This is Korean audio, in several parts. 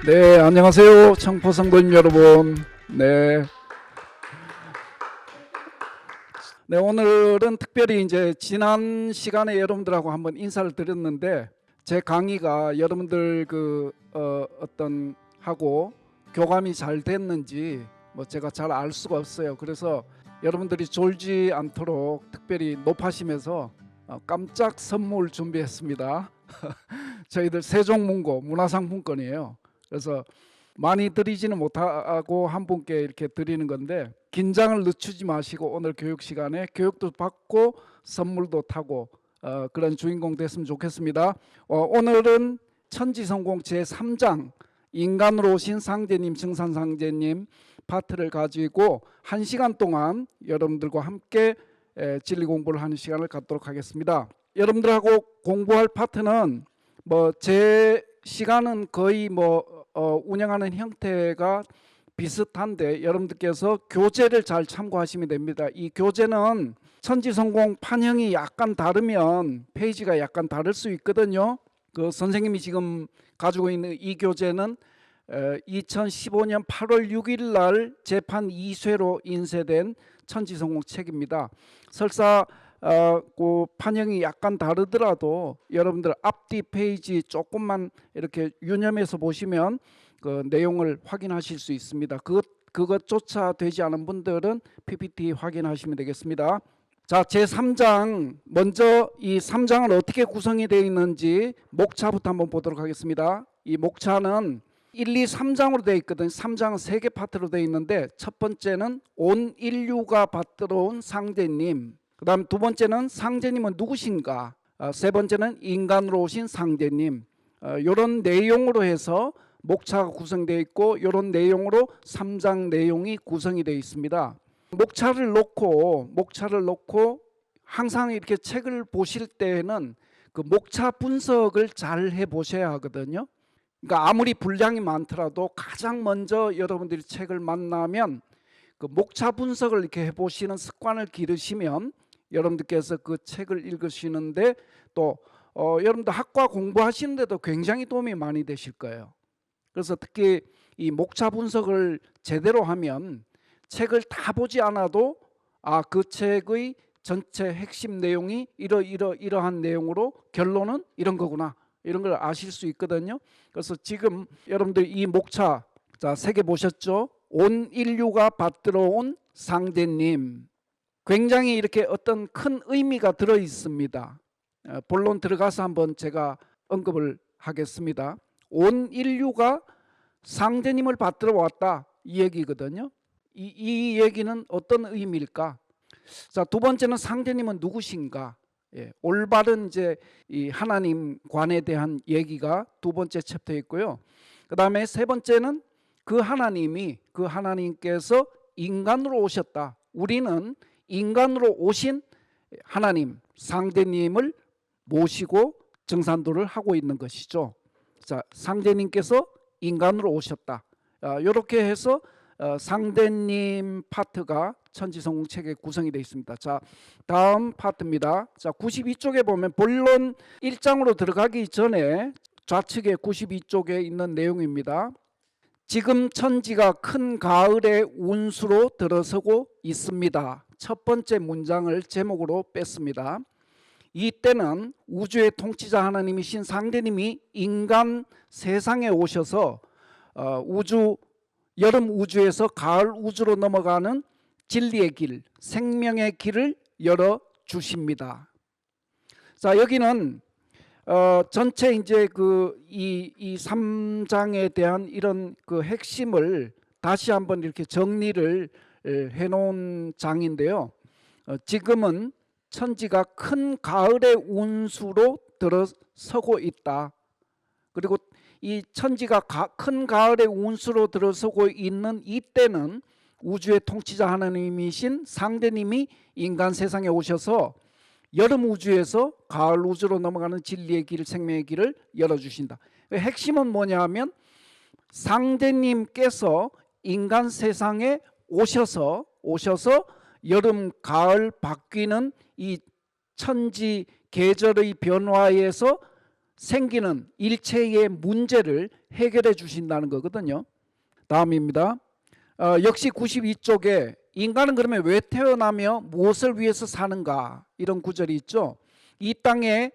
네, 안녕하세요. 청포성도님 여러분. 네. 네, 오늘은 특별히 이제 지난 시간에 여러분들하고 한번 인사를 드렸는데 제 강의가 여러분들 어떤 하고 교감이 잘 됐는지 제가 잘 알 수가 없어요. 그래서 여러분들이 졸지 않도록 특별히 높아심에서 깜짝 선물 준비했습니다. 저희들 세종문고 문화상품권이에요. 그래서 많이 드리지는 못하고 한 분께 이렇게 드리는 건데 긴장을 늦추지 마시고 오늘 교육 시간에 교육도 받고 선물도 타고 그런 주인공 됐으면 좋겠습니다. 오늘은 천지성공 제3장 인간으로 오신 상제님, 증산상제님 파트를 가지고 1시간 동안 여러분들과 함께 진리 공부를 하는 시간을 갖도록 하겠습니다. 여러분들하고 공부할 파트는 제 시간은 거의 운영하는 형태가 비슷한데 여러분들께서 교재를 잘 참고하시면 됩니다. 이 교재는 천지성공 판형이 약간 다르면 페이지가 약간 다를 수 있거든요. 선생님이 지금 가지고 있는 이 교재는 2015년 8월 6일 날 재판 2쇄로 인쇄된 천지성공 책입니다. 설사 그 판형이 약간 다르더라도 여러분들 앞뒤 페이지 조금만 이렇게 유념해서 보시면 그 내용을 확인하실 수 있습니다. 그것조차 되지 않은 분들은 PPT 확인하시면 되겠습니다. 자, 제3장 먼저 이 3장은 어떻게 구성이 되어 있는지 목차부터 한번 보도록 하겠습니다. 이 목차는 1, 2, 3장으로 되어 있거든요. 3장은 3개 파트로 되어 있는데 첫 번째는 온 인류가 받들어 온 상제님, 그 다음 두 번째는 상제님은 누구신가, 세 번째는 인간으로 오신 상제님, 이런 내용으로 해서 목차가 구성되어 있고 이런 내용으로 3장 내용이 구성이 되어 있습니다. 목차를 놓고 항상 이렇게 책을 보실 때에는 그 목차 분석을 잘 해보셔야 하거든요. 그러니까 아무리 분량이 많더라도 가장 먼저 여러분들이 책을 만나면 그 목차 분석을 이렇게 해보시는 습관을 기르시면 여러분들께서 그 책을 읽으시는데 또 여러분들 학과 공부하시는데도 굉장히 도움이 많이 되실 거예요. 그래서 특히 이 목차 분석을 제대로 하면 책을 다 보지 않아도 그 책의 전체 핵심 내용이 이러한 내용으로 결론은 이런 거구나, 이런 걸 아실 수 있거든요. 그래서 지금 여러분들 이 목차 자, 3개 보셨죠? 온 인류가 받들어 온 상제님, 굉장히 이렇게 어떤 큰 의미가 들어 있습니다. 본론 들어가서 한번 제가 언급을 하겠습니다. 온 인류가 상제님을 받들어 왔다, 이 얘기거든요. 이 얘기는 어떤 의미일까? 자, 두 번째는 상제님은 누구신가? 올바른 이제 이 하나님관에 대한 얘기가 두 번째 챕터에 있고요. 그 다음에 세 번째는 그 하나님께서 인간으로 오셨다. 우리는 인간으로 오신 하나님, 상제님을 모시고 정산도를 하고 있는 것이죠. 자, 상제님께서 인간으로 오셨다. 이렇게 해서 상제님 파트가 천지성공 책에 구성이 되어 있습니다. 자, 다음 파트입니다. 자, 92쪽에 보면 본론 1장으로 들어가기 전에 좌측에 92쪽에 있는 내용입니다. 지금 천지가 큰 가을의 운수로 들어서고 있습니다. 첫 번째 문장을 제목으로 뺐습니다. 이때는 우주의 통치자 하나님이신 상제님이 인간 세상에 오셔서 여름 우주에서 가을 우주로 넘어가는 진리의 길, 생명의 길을 열어 주십니다. 자, 여기는 전체 이제 이 3장에 대한 이런 그 핵심을 다시 한번 이렇게 정리를 해 놓은 장인데요. 지금은 천지가 큰 가을의 운수로 들어서고 있다. 그리고 이 천지가 큰 가을의 운수로 들어서고 있는 이때는 우주의 통치자 하나님이신 상제님이 인간 세상에 오셔서 여름 우주에서 가을 우주로 넘어가는 진리의 길, 생명의 길을 열어주신다. 핵심은 뭐냐 하면 상제님께서 인간 세상에 오셔서 여름, 가을 바뀌는 이 천지 계절의 변화에서 생기는 일체의 문제를 해결해 주신다는 거거든요. 다음입니다. 역시 92쪽에 인간은 그러면 왜 태어나며 무엇을 위해서 사는가, 이런 구절이 있죠. 이 땅에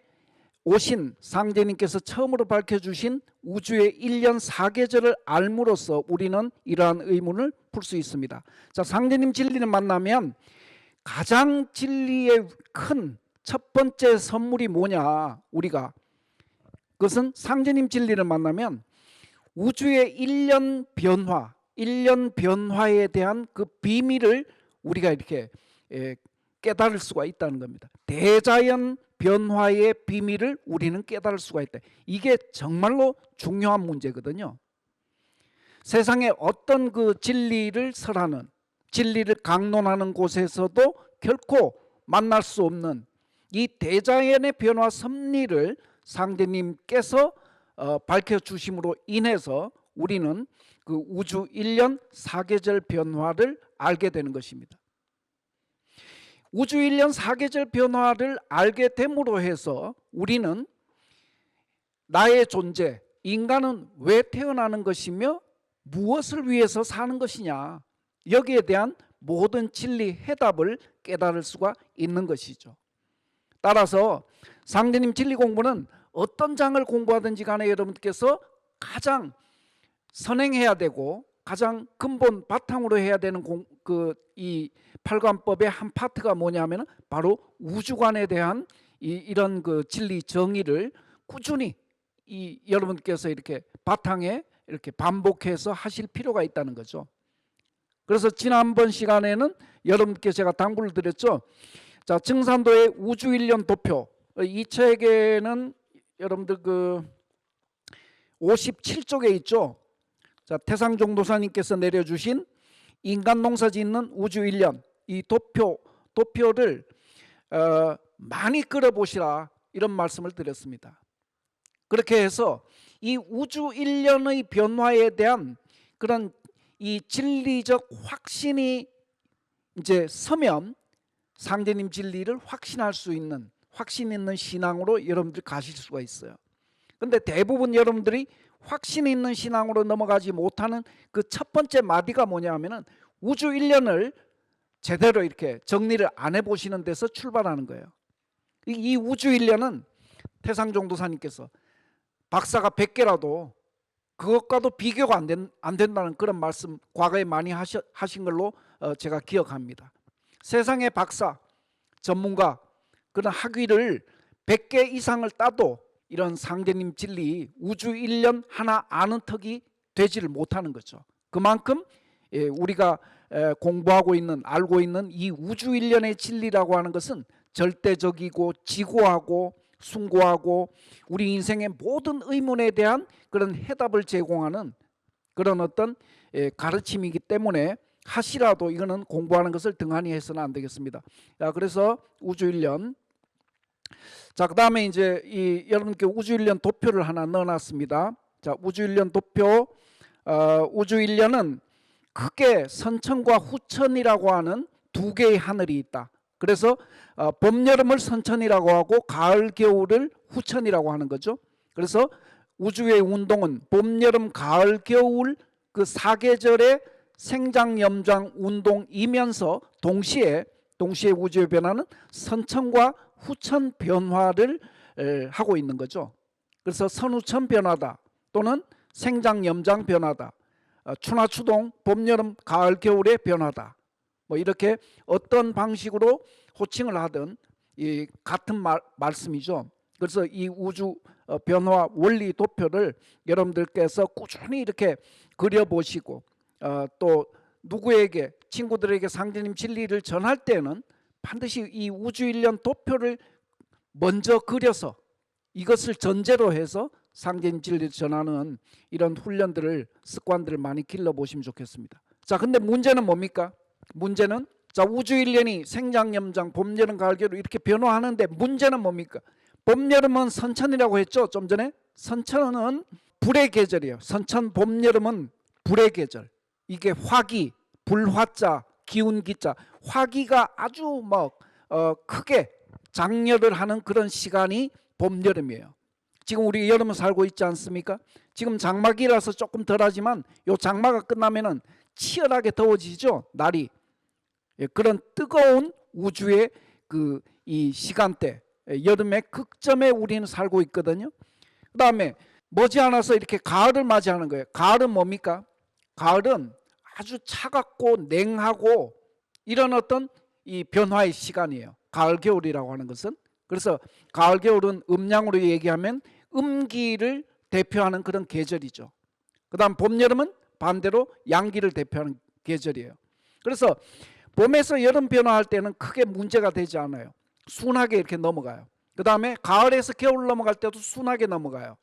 오신 상제님께서 처음으로 밝혀주신 우주의 1년 4계절을 알므로써 우리는 이러한 의문을 풀 수 있습니다. 자, 상제님 진리를 만나면 가장 진리의 큰 첫 번째 선물이 뭐냐, 우리가 그것은 상제님 진리를 만나면 우주의 1년 변화, 1년 변화에 대한 그 비밀을 우리가 이렇게 깨달을 수가 있다는 겁니다. 대자연 변화의 비밀을 우리는 깨달을 수가 있다. 이게 정말로 중요한 문제거든요. 세상에 어떤 그 진리를 설하는, 진리를 강론하는 곳에서도 결코 만날 수 없는 이 대자연의 변화 섭리를 상제님께서 밝혀주심으로 인해서 우리는 그 우주 1년 4계절 변화를 알게 되는 것입니다. 우주 1년 4계절 변화를 알게 됨으로 해서 우리는 나의 존재, 인간은 왜 태어나는 것이며 무엇을 위해서 사는 것이냐, 여기에 대한 모든 진리 해답을 깨달을 수가 있는 것이죠. 따라서 상제님 진리 공부는 어떤 장을 공부하든지 간에 여러분께서 가장 선행해야 되고 가장 근본 바탕으로 해야 되는 이 팔관법의 한 파트가 뭐냐면 바로 우주관에 대한 이런 그 진리 정의를 꾸준히 여러분께서 이렇게 바탕에 이렇게 반복해서 하실 필요가 있다는 거죠. 그래서 지난번 시간에는 여러분께 제가 당부를 드렸죠. 자, 증산도의 우주 1년 도표, 이 책에는 여러분들 그 57쪽에 있죠. 자, 태상종 도사님께서 내려주신 인간 농사 짓는 우주 1년, 이 도표를 많이 끌어보시라, 이런 말씀을 드렸습니다. 그렇게 해서 이 우주 1년의 변화에 대한 그런 이 진리적 확신이 이제 서면 상제님 진리를 확신할 수 있는, 확신 있는 신앙으로 여러분들이 가실 수가 있어요. 그런데 대부분 여러분들이 확신 있는 신앙으로 넘어가지 못하는 그 첫 번째 마디가 뭐냐 하면은 우주 1년을 제대로 이렇게 정리를 안 해보시는 데서 출발하는 거예요. 이 우주 1년은 태상종 도사님께서 박사가 100개라도 그것과도 비교가 안 된다는 그런 말씀 과거에 많이 하신 걸로 제가 기억합니다. 세상의 박사, 전문가, 그런 학위를 100개 이상을 따도 이런 상제님 진리 우주 1년 하나 아는 턱이 되지를 못하는 거죠. 그만큼 우리가 공부하고 있는, 알고 있는 이 우주 1년의 진리라고 하는 것은 절대적이고 지고하고 숭고하고 우리 인생의 모든 의문에 대한 그런 해답을 제공하는 그런 어떤 가르침이기 때문에 하시라도 이거는 공부하는 것을 등한히 해서는 안 되겠습니다. 자, 그래서 우주 1년, 자, 그 다음에 이제 여러분께 우주 1년 도표를 하나 넣어놨습니다. 자, 우주 1년 도표, 우주 1년은 크게 선천과 후천이라고 하는 두 개의 하늘이 있다. 그래서 봄, 여름을 선천이라고 하고 가을, 겨울을 후천이라고 하는 거죠. 그래서 우주의 운동은 봄, 여름, 가을, 겨울 그 4계절의 생장, 염장, 운동이면서 동시에 우주의 변화는 선천과 후천 변화를 하고 있는 거죠. 그래서 선후천 변화다, 또는 생장, 염장 변화다, 추나 추동, 봄, 여름, 가을, 겨울의 변화다, 뭐 이렇게 어떤 방식으로 호칭을 하든 같은 말씀이죠. 그래서 이 우주 변화 원리 도표를 여러분들께서 꾸준히 이렇게 그려보시고 또 누구에게, 친구들에게 상제님 진리를 전할 때는 반드시 이 우주 1년 도표를 먼저 그려서 이것을 전제로 해서 상제님 진리를 전하는 이런 훈련들을, 습관들을 많이 길러보시면 좋겠습니다. 자, 근데 문제는 뭡니까? 문제는 자, 우주 1년이 생장, 염장, 봄, 여름, 가을, 겨울 이렇게 변화하는데 문제는 뭡니까? 봄, 여름은 선천이라고 했죠, 좀 전에. 선천은 불의 계절이에요. 선천, 봄, 여름은 불의 계절. 이게 화기, 불화자, 기운기자, 화기가 아주 크게 장렬을 하는 그런 시간이 봄, 여름이에요. 지금 우리 여름을 살고 있지 않습니까? 지금 장마기라서 조금 덜하지만 요 장마가 끝나면은 치열하게 더워지죠, 날이. 예, 그런 뜨거운 우주의 그 이 시간대, 여름의 극점에 우리는 살고 있거든요. 그 다음에 머지않아서 이렇게 가을을 맞이하는 거예요. 가을은 뭡니까? 가을은 아주 차갑고 냉하고 이런 어떤 이 변화의 시간이에요. 가을 겨울이라고 하는 것은. 그래서 가을 겨울은 음양으로 얘기하면 음기를 대표하는 그런 계절이죠. 그 다음 봄 여름은 반대로 양기를 대표하는 계절이에요. 그래서 봄에서 여름 변화할 때는 크게 문제가 되지 않아요. 순하게 이렇게 넘어가요. 그 다음에 가을에서 겨울 넘어갈 때도 순하게 넘어가요.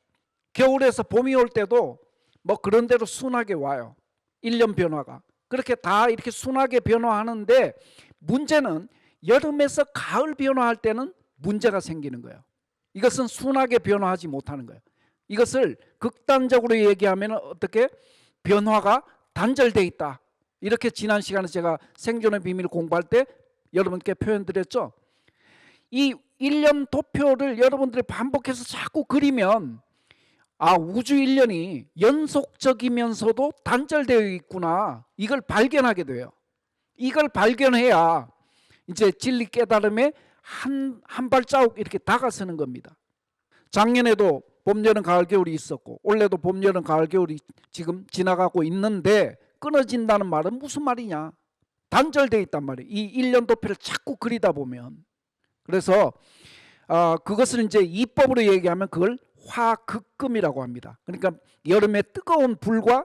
겨울에서 봄이 올 때도 뭐 그런 대로 순하게 와요. 1년 변화가. 그렇게 다 이렇게 순하게 변화하는데 문제는 여름에서 가을 변화할 때는 문제가 생기는 거예요. 이것은 순하게 변화하지 못하는 거예요. 이것을 극단적으로 얘기하면 어떻게 변화가 단절되어 있다. 이렇게 지난 시간에 제가 생존의 비밀을 공부할 때 여러분께 표현드렸죠. 이 1년 도표를 여러분들이 반복해서 자꾸 그리면 우주 1년이 연속적이면서도 단절되어 있구나. 이걸 발견하게 돼요. 이걸 발견해야 이제 진리 깨달음에 한 발자국 이렇게 다가서는 겁니다. 작년에도 봄, 여름, 가을, 겨울이 있었고 올해도 봄, 여름, 가을, 겨울이 지금 지나가고 있는데 끊어진다는 말은 무슨 말이냐? 단절되어 있단 말이에요. 이 1년 도표를 자꾸 그리다 보면. 그래서 그것을 이제 이법으로 얘기하면 그걸 화극금이라고 합니다. 그러니까 여름의 뜨거운 불과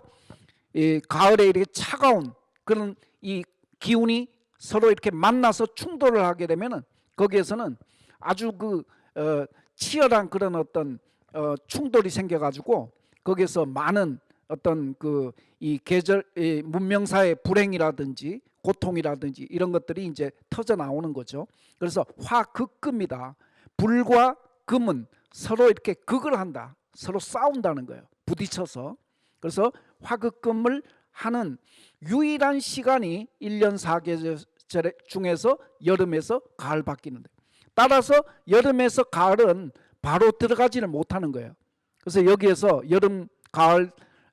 가을에 이렇게 차가운 그런 이 기운이 서로 이렇게 만나서 충돌을 하게 되면은 거기에서는 아주 치열한 그런 어떤 충돌이 생겨가지고 거기에서 많은 어떤 이 계절 문명사의 불행이라든지 고통이라든지 이런 것들이 이제 터져 나오는 거죠. 그래서 화극금이다. 불과 금은 서로 이렇게 극을 한다. 서로 싸운다는 거예요. 부딪혀서. 그래서 화극금을 하는 유일한 시간이 1년 4계절 중에서 여름에서 가을 바뀌는데 따라서 여름에서 가을은 바로 들어가지를 못하는 거예요. 그래서 여기에서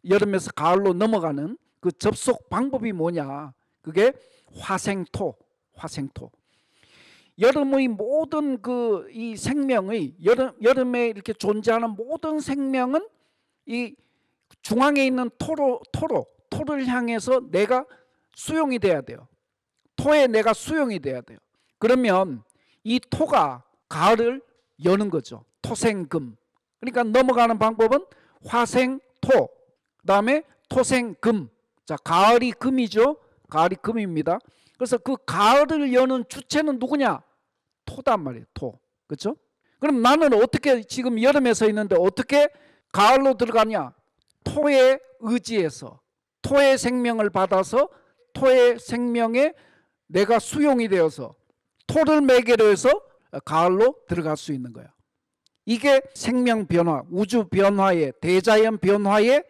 여름에서 가을로 넘어가는 그 접속 방법이 뭐냐? 그게 화생토. 여름의 모든 이 생명의 여름에 이렇게 존재하는 모든 생명은 이 중앙에 있는 토를 향해서 내가 수용이 돼야 돼요. 토에 내가 수용이 돼야 돼요. 그러면 이 토가 가을을 여는 거죠. 토생금. 그러니까 넘어가는 방법은 화생토. 그다음에 토생금. 자, 가을이 금이죠. 가을이 금입니다. 그래서 그 가을을 여는 주체는 누구냐? 토단 말이에요. 토. 그렇죠? 그럼 나는 어떻게 지금 여름에 서 있는데 어떻게 가을로 들어가냐? 토의 의지에서 토의 생명을 받아서 토의 생명에 내가 수용이 되어서 토를 매개로 해서 가을로 들어갈 수 있는 거야. 이게 생명 변화, 우주 변화의 대자연 변화의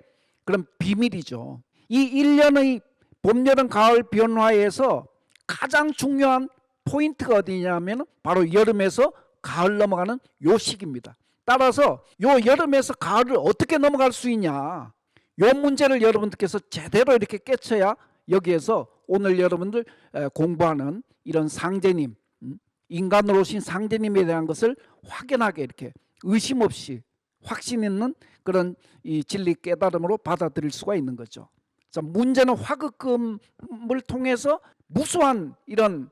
그런 비밀이죠. 이 1년의 봄, 여름, 가을 변화에서 가장 중요한 포인트가 어디냐면 바로 여름에서 가을 넘어가는 요 시기입니다. 따라서 요 여름에서 가을을 어떻게 넘어갈 수 있냐, 요 문제를 여러분들께서 제대로 이렇게 깨쳐야 여기에서 오늘 여러분들 공부하는 이런 상제님, 인간으로 오신 상제님에 대한 것을 확연하게 이렇게 의심 없이 확신 있는 그런 이 진리 깨달음으로 받아들일 수가 있는 거죠. 자, 문제는 화극금을 통해서 무수한 이런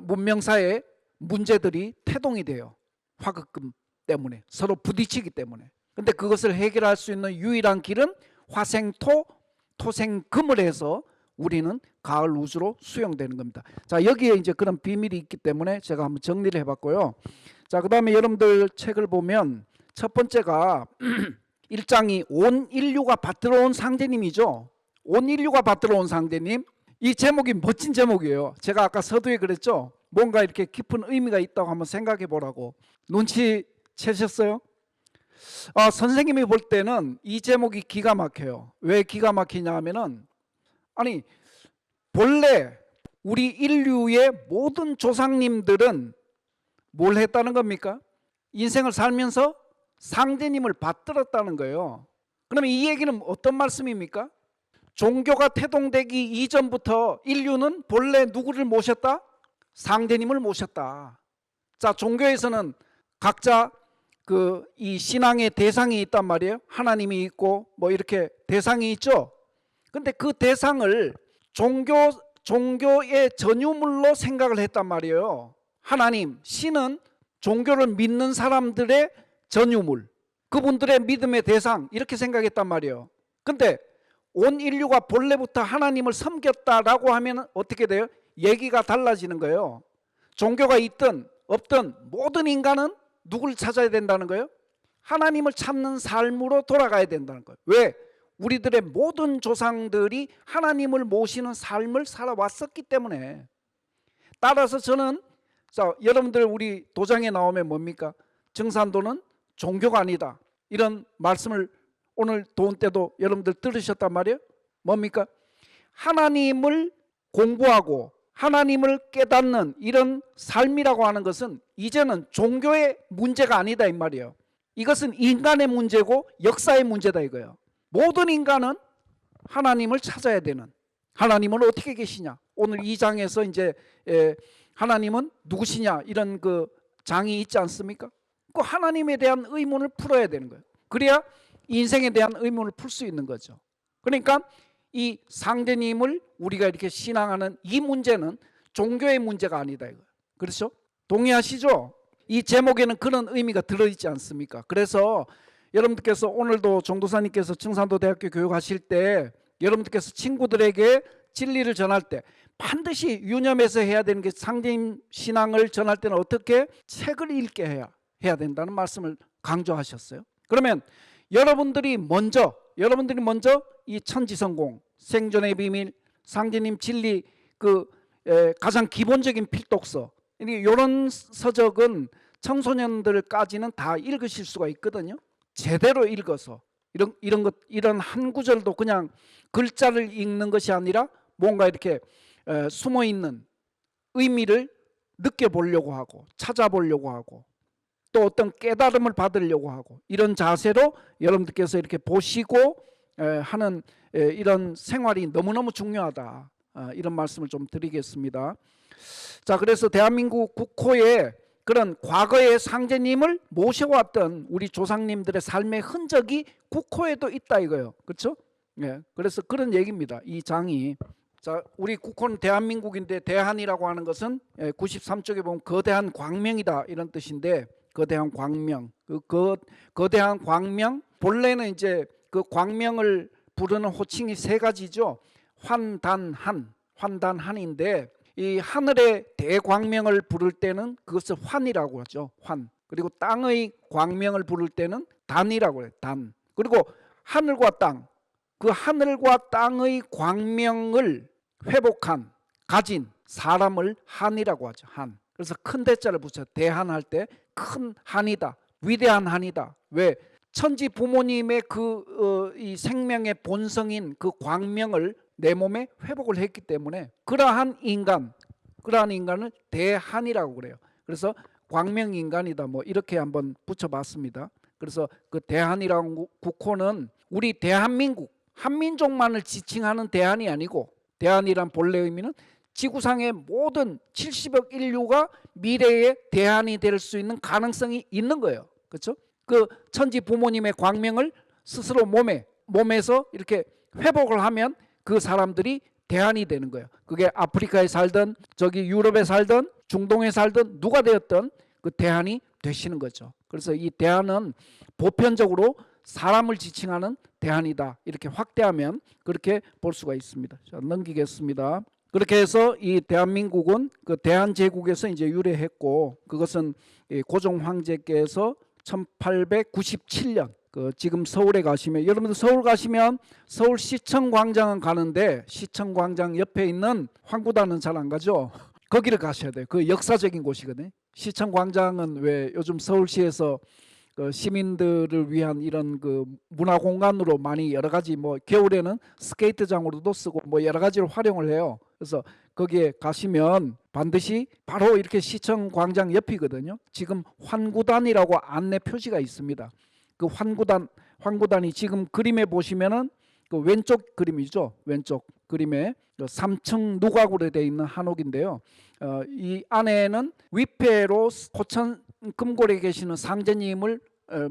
문명사의 문제들이 태동이 돼요. 화극금 때문에 서로 부딪히기 때문에. 근데 그것을 해결할 수 있는 유일한 길은 화생토, 토생금을 해서 우리는 가을 우주로 수용되는 겁니다. 자, 여기에 이제 그런 비밀이 있기 때문에 제가 한번 정리를 해봤고요. 자, 그 다음에 여러분들 책을 보면 첫 번째가 1장이 온 인류가 받들어 온 상대님이죠. 온 인류가 받들어 온 상대님. 이 제목이 멋진 제목이에요. 제가 아까 서두에 그랬죠. 뭔가 이렇게 깊은 의미가 있다고 한번 생각해 보라고. 눈치채셨어요? 선생님이 볼 때는 이 제목이 기가 막혀요. 왜 기가 막히냐 하면은, 아니 본래 우리 인류의 모든 조상님들은 뭘 했다는 겁니까? 인생을 살면서 상대님을 받들었다는 거예요. 그러면 이 얘기는 어떤 말씀입니까? 종교가 태동되기 이전부터 인류는 본래 누구를 모셨다? 상대님을 모셨다. 자, 종교에서는 각자 이 신앙의 대상이 있단 말이에요. 하나님이 있고 뭐 이렇게 대상이 있죠. 근데 그 대상을 종교의 전유물로 생각을 했단 말이에요. 하나님, 신은 종교를 믿는 사람들의 전유물, 그분들의 믿음의 대상, 이렇게 생각했단 말이에요. 근데 온 인류가 본래부터 하나님을 섬겼다라고 하면 어떻게 돼요? 얘기가 달라지는 거예요. 종교가 있든 없든 모든 인간은 누굴 찾아야 된다는 거예요? 하나님을 찾는 삶으로 돌아가야 된다는 거예요. 왜? 우리들의 모든 조상들이 하나님을 모시는 삶을 살아왔었기 때문에. 따라서 저는, 자, 여러분들 우리 도장에 나오면 뭡니까? 증산도는 종교가 아니다, 이런 말씀을 오늘 도운 때도 여러분들 들으셨단 말이에요. 뭡니까? 하나님을 공부하고 하나님을 깨닫는 이런 삶이라고 하는 것은 이제는 종교의 문제가 아니다, 이 말이에요. 이것은 인간의 문제고 역사의 문제다, 이거예요. 모든 인간은 하나님을 찾아야 되는, 하나님은 어떻게 계시냐, 오늘 이 장에서 이제 하나님은 누구시냐, 이런 그 장이 있지 않습니까? 그 하나님에 대한 의문을 풀어야 되는 거예요. 그래야 인생에 대한 의문을 풀 수 있는 거죠. 그러니까 이 상대님을 우리가 이렇게 신앙하는 이 문제는 종교의 문제가 아니다, 이거예요. 그렇죠? 동의하시죠? 이 제목에는 그런 의미가 들어있지 않습니까? 그래서 여러분들께서 오늘도 정도사님께서 증산도대학교 교육하실 때 여러분들께서 친구들에게 진리를 전할 때 반드시 유념해서 해야 되는 게, 상대님 신앙을 전할 때는 어떻게 책을 읽게 해야 된다는 말씀을 강조하셨어요. 그러면 여러분들이 먼저 이 천지성공, 생존의 비밀, 상대님 진리, 가장 기본적인 필독서, 이런 서적은 청소년들까지는 다 읽으실 수가 있거든요. 제대로 읽어서 이런 한 구절도 그냥 글자를 읽는 것이 아니라 뭔가 이렇게 숨어 있는 의미를 느껴보려고 하고 찾아보려고 하고 또 어떤 깨달음을 받으려고 하고, 이런 자세로 여러분들께서 이렇게 보시고 하는 이런 생활이 너무너무 중요하다, 이런 말씀을 좀 드리겠습니다. 자, 그래서 대한민국 국호에 그런 과거의 상제님을 모셔왔던 우리 조상님들의 삶의 흔적이 국호에도 있다, 이거예요. 그렇죠? 예, 그래서 그런 얘기입니다, 이 장이. 자, 우리 국호는 대한민국인데 대한이라고 하는 것은 93쪽에 보면 거대한 광명이다, 이런 뜻인데, 거대한 광명, 거대한 광명, 본래는 이제 그 광명을 부르는 호칭이 세 가지죠. 환단한인데, 이 하늘의 대광명을 부를 때는 그것을 환이라고 하죠. 환. 그리고 땅의 광명을 부를 때는 단이라고 해요. 단. 그리고 하늘과 땅, 그 하늘과 땅의 광명을 회복한, 가진 사람을 한이라고 하죠. 한. 그래서 큰 대자를 붙여 대한할 때 큰 한이다, 위대한 한이다. 왜? 천지 부모님의 이 생명의 본성인 그 광명을 내 몸에 회복을 했기 때문에 그러한 인간을 대한이라고 그래요. 그래서 광명인간이다, 뭐 이렇게 한번 붙여봤습니다. 그래서 그 대한이라는 국호는 우리 대한민국 한민족만을 지칭하는 대한이 아니고, 대한이란 본래 의미는 지구상의 모든 70억 인류가 미래의 대한이 될 수 있는 가능성이 있는 거예요. 그렇죠? 그 천지 부모님의 광명을 스스로 몸에서 이렇게 회복을 하면 그 사람들이 대한이 되는 거예요. 그게 아프리카에 살든 저기 유럽에 살든 중동에 살든 누가 되었든 그 대한이 되시는 거죠. 그래서 이 대한은 보편적으로 사람을 지칭하는 대한이다, 이렇게 확대하면 그렇게 볼 수가 있습니다. 자, 넘기겠습니다. 그렇게 해서 이 대한민국은 그 대한제국에서 이제 유래했고, 그것은 고종 황제께서 1897년 지금 서울에 가시면, 여러분들 서울 가시면 서울 시청광장은 가는데 시청광장 옆에 있는 황구단은 잘 안 가죠. 거기를 가셔야 돼요. 그 역사적인 곳이거든요. 시청광장은 왜 요즘 서울시에서 그 시민들을 위한 이런 그 문화 공간으로 많이 여러 가지 뭐 겨울에는 스케이트장으로도 쓰고 뭐 여러 가지로 활용을 해요. 그래서 거기에 가시면 반드시 바로 이렇게 시청 광장 옆이거든요. 지금 환구단이라고 안내 표시가 있습니다. 그 환구단이 지금 그림에 보시면은 그 왼쪽 그림이죠. 왼쪽 그림에 3층 누각으로 되어 있는 한옥인데요. 이 안에는 위패로 호천 금골에 계시는 상제님을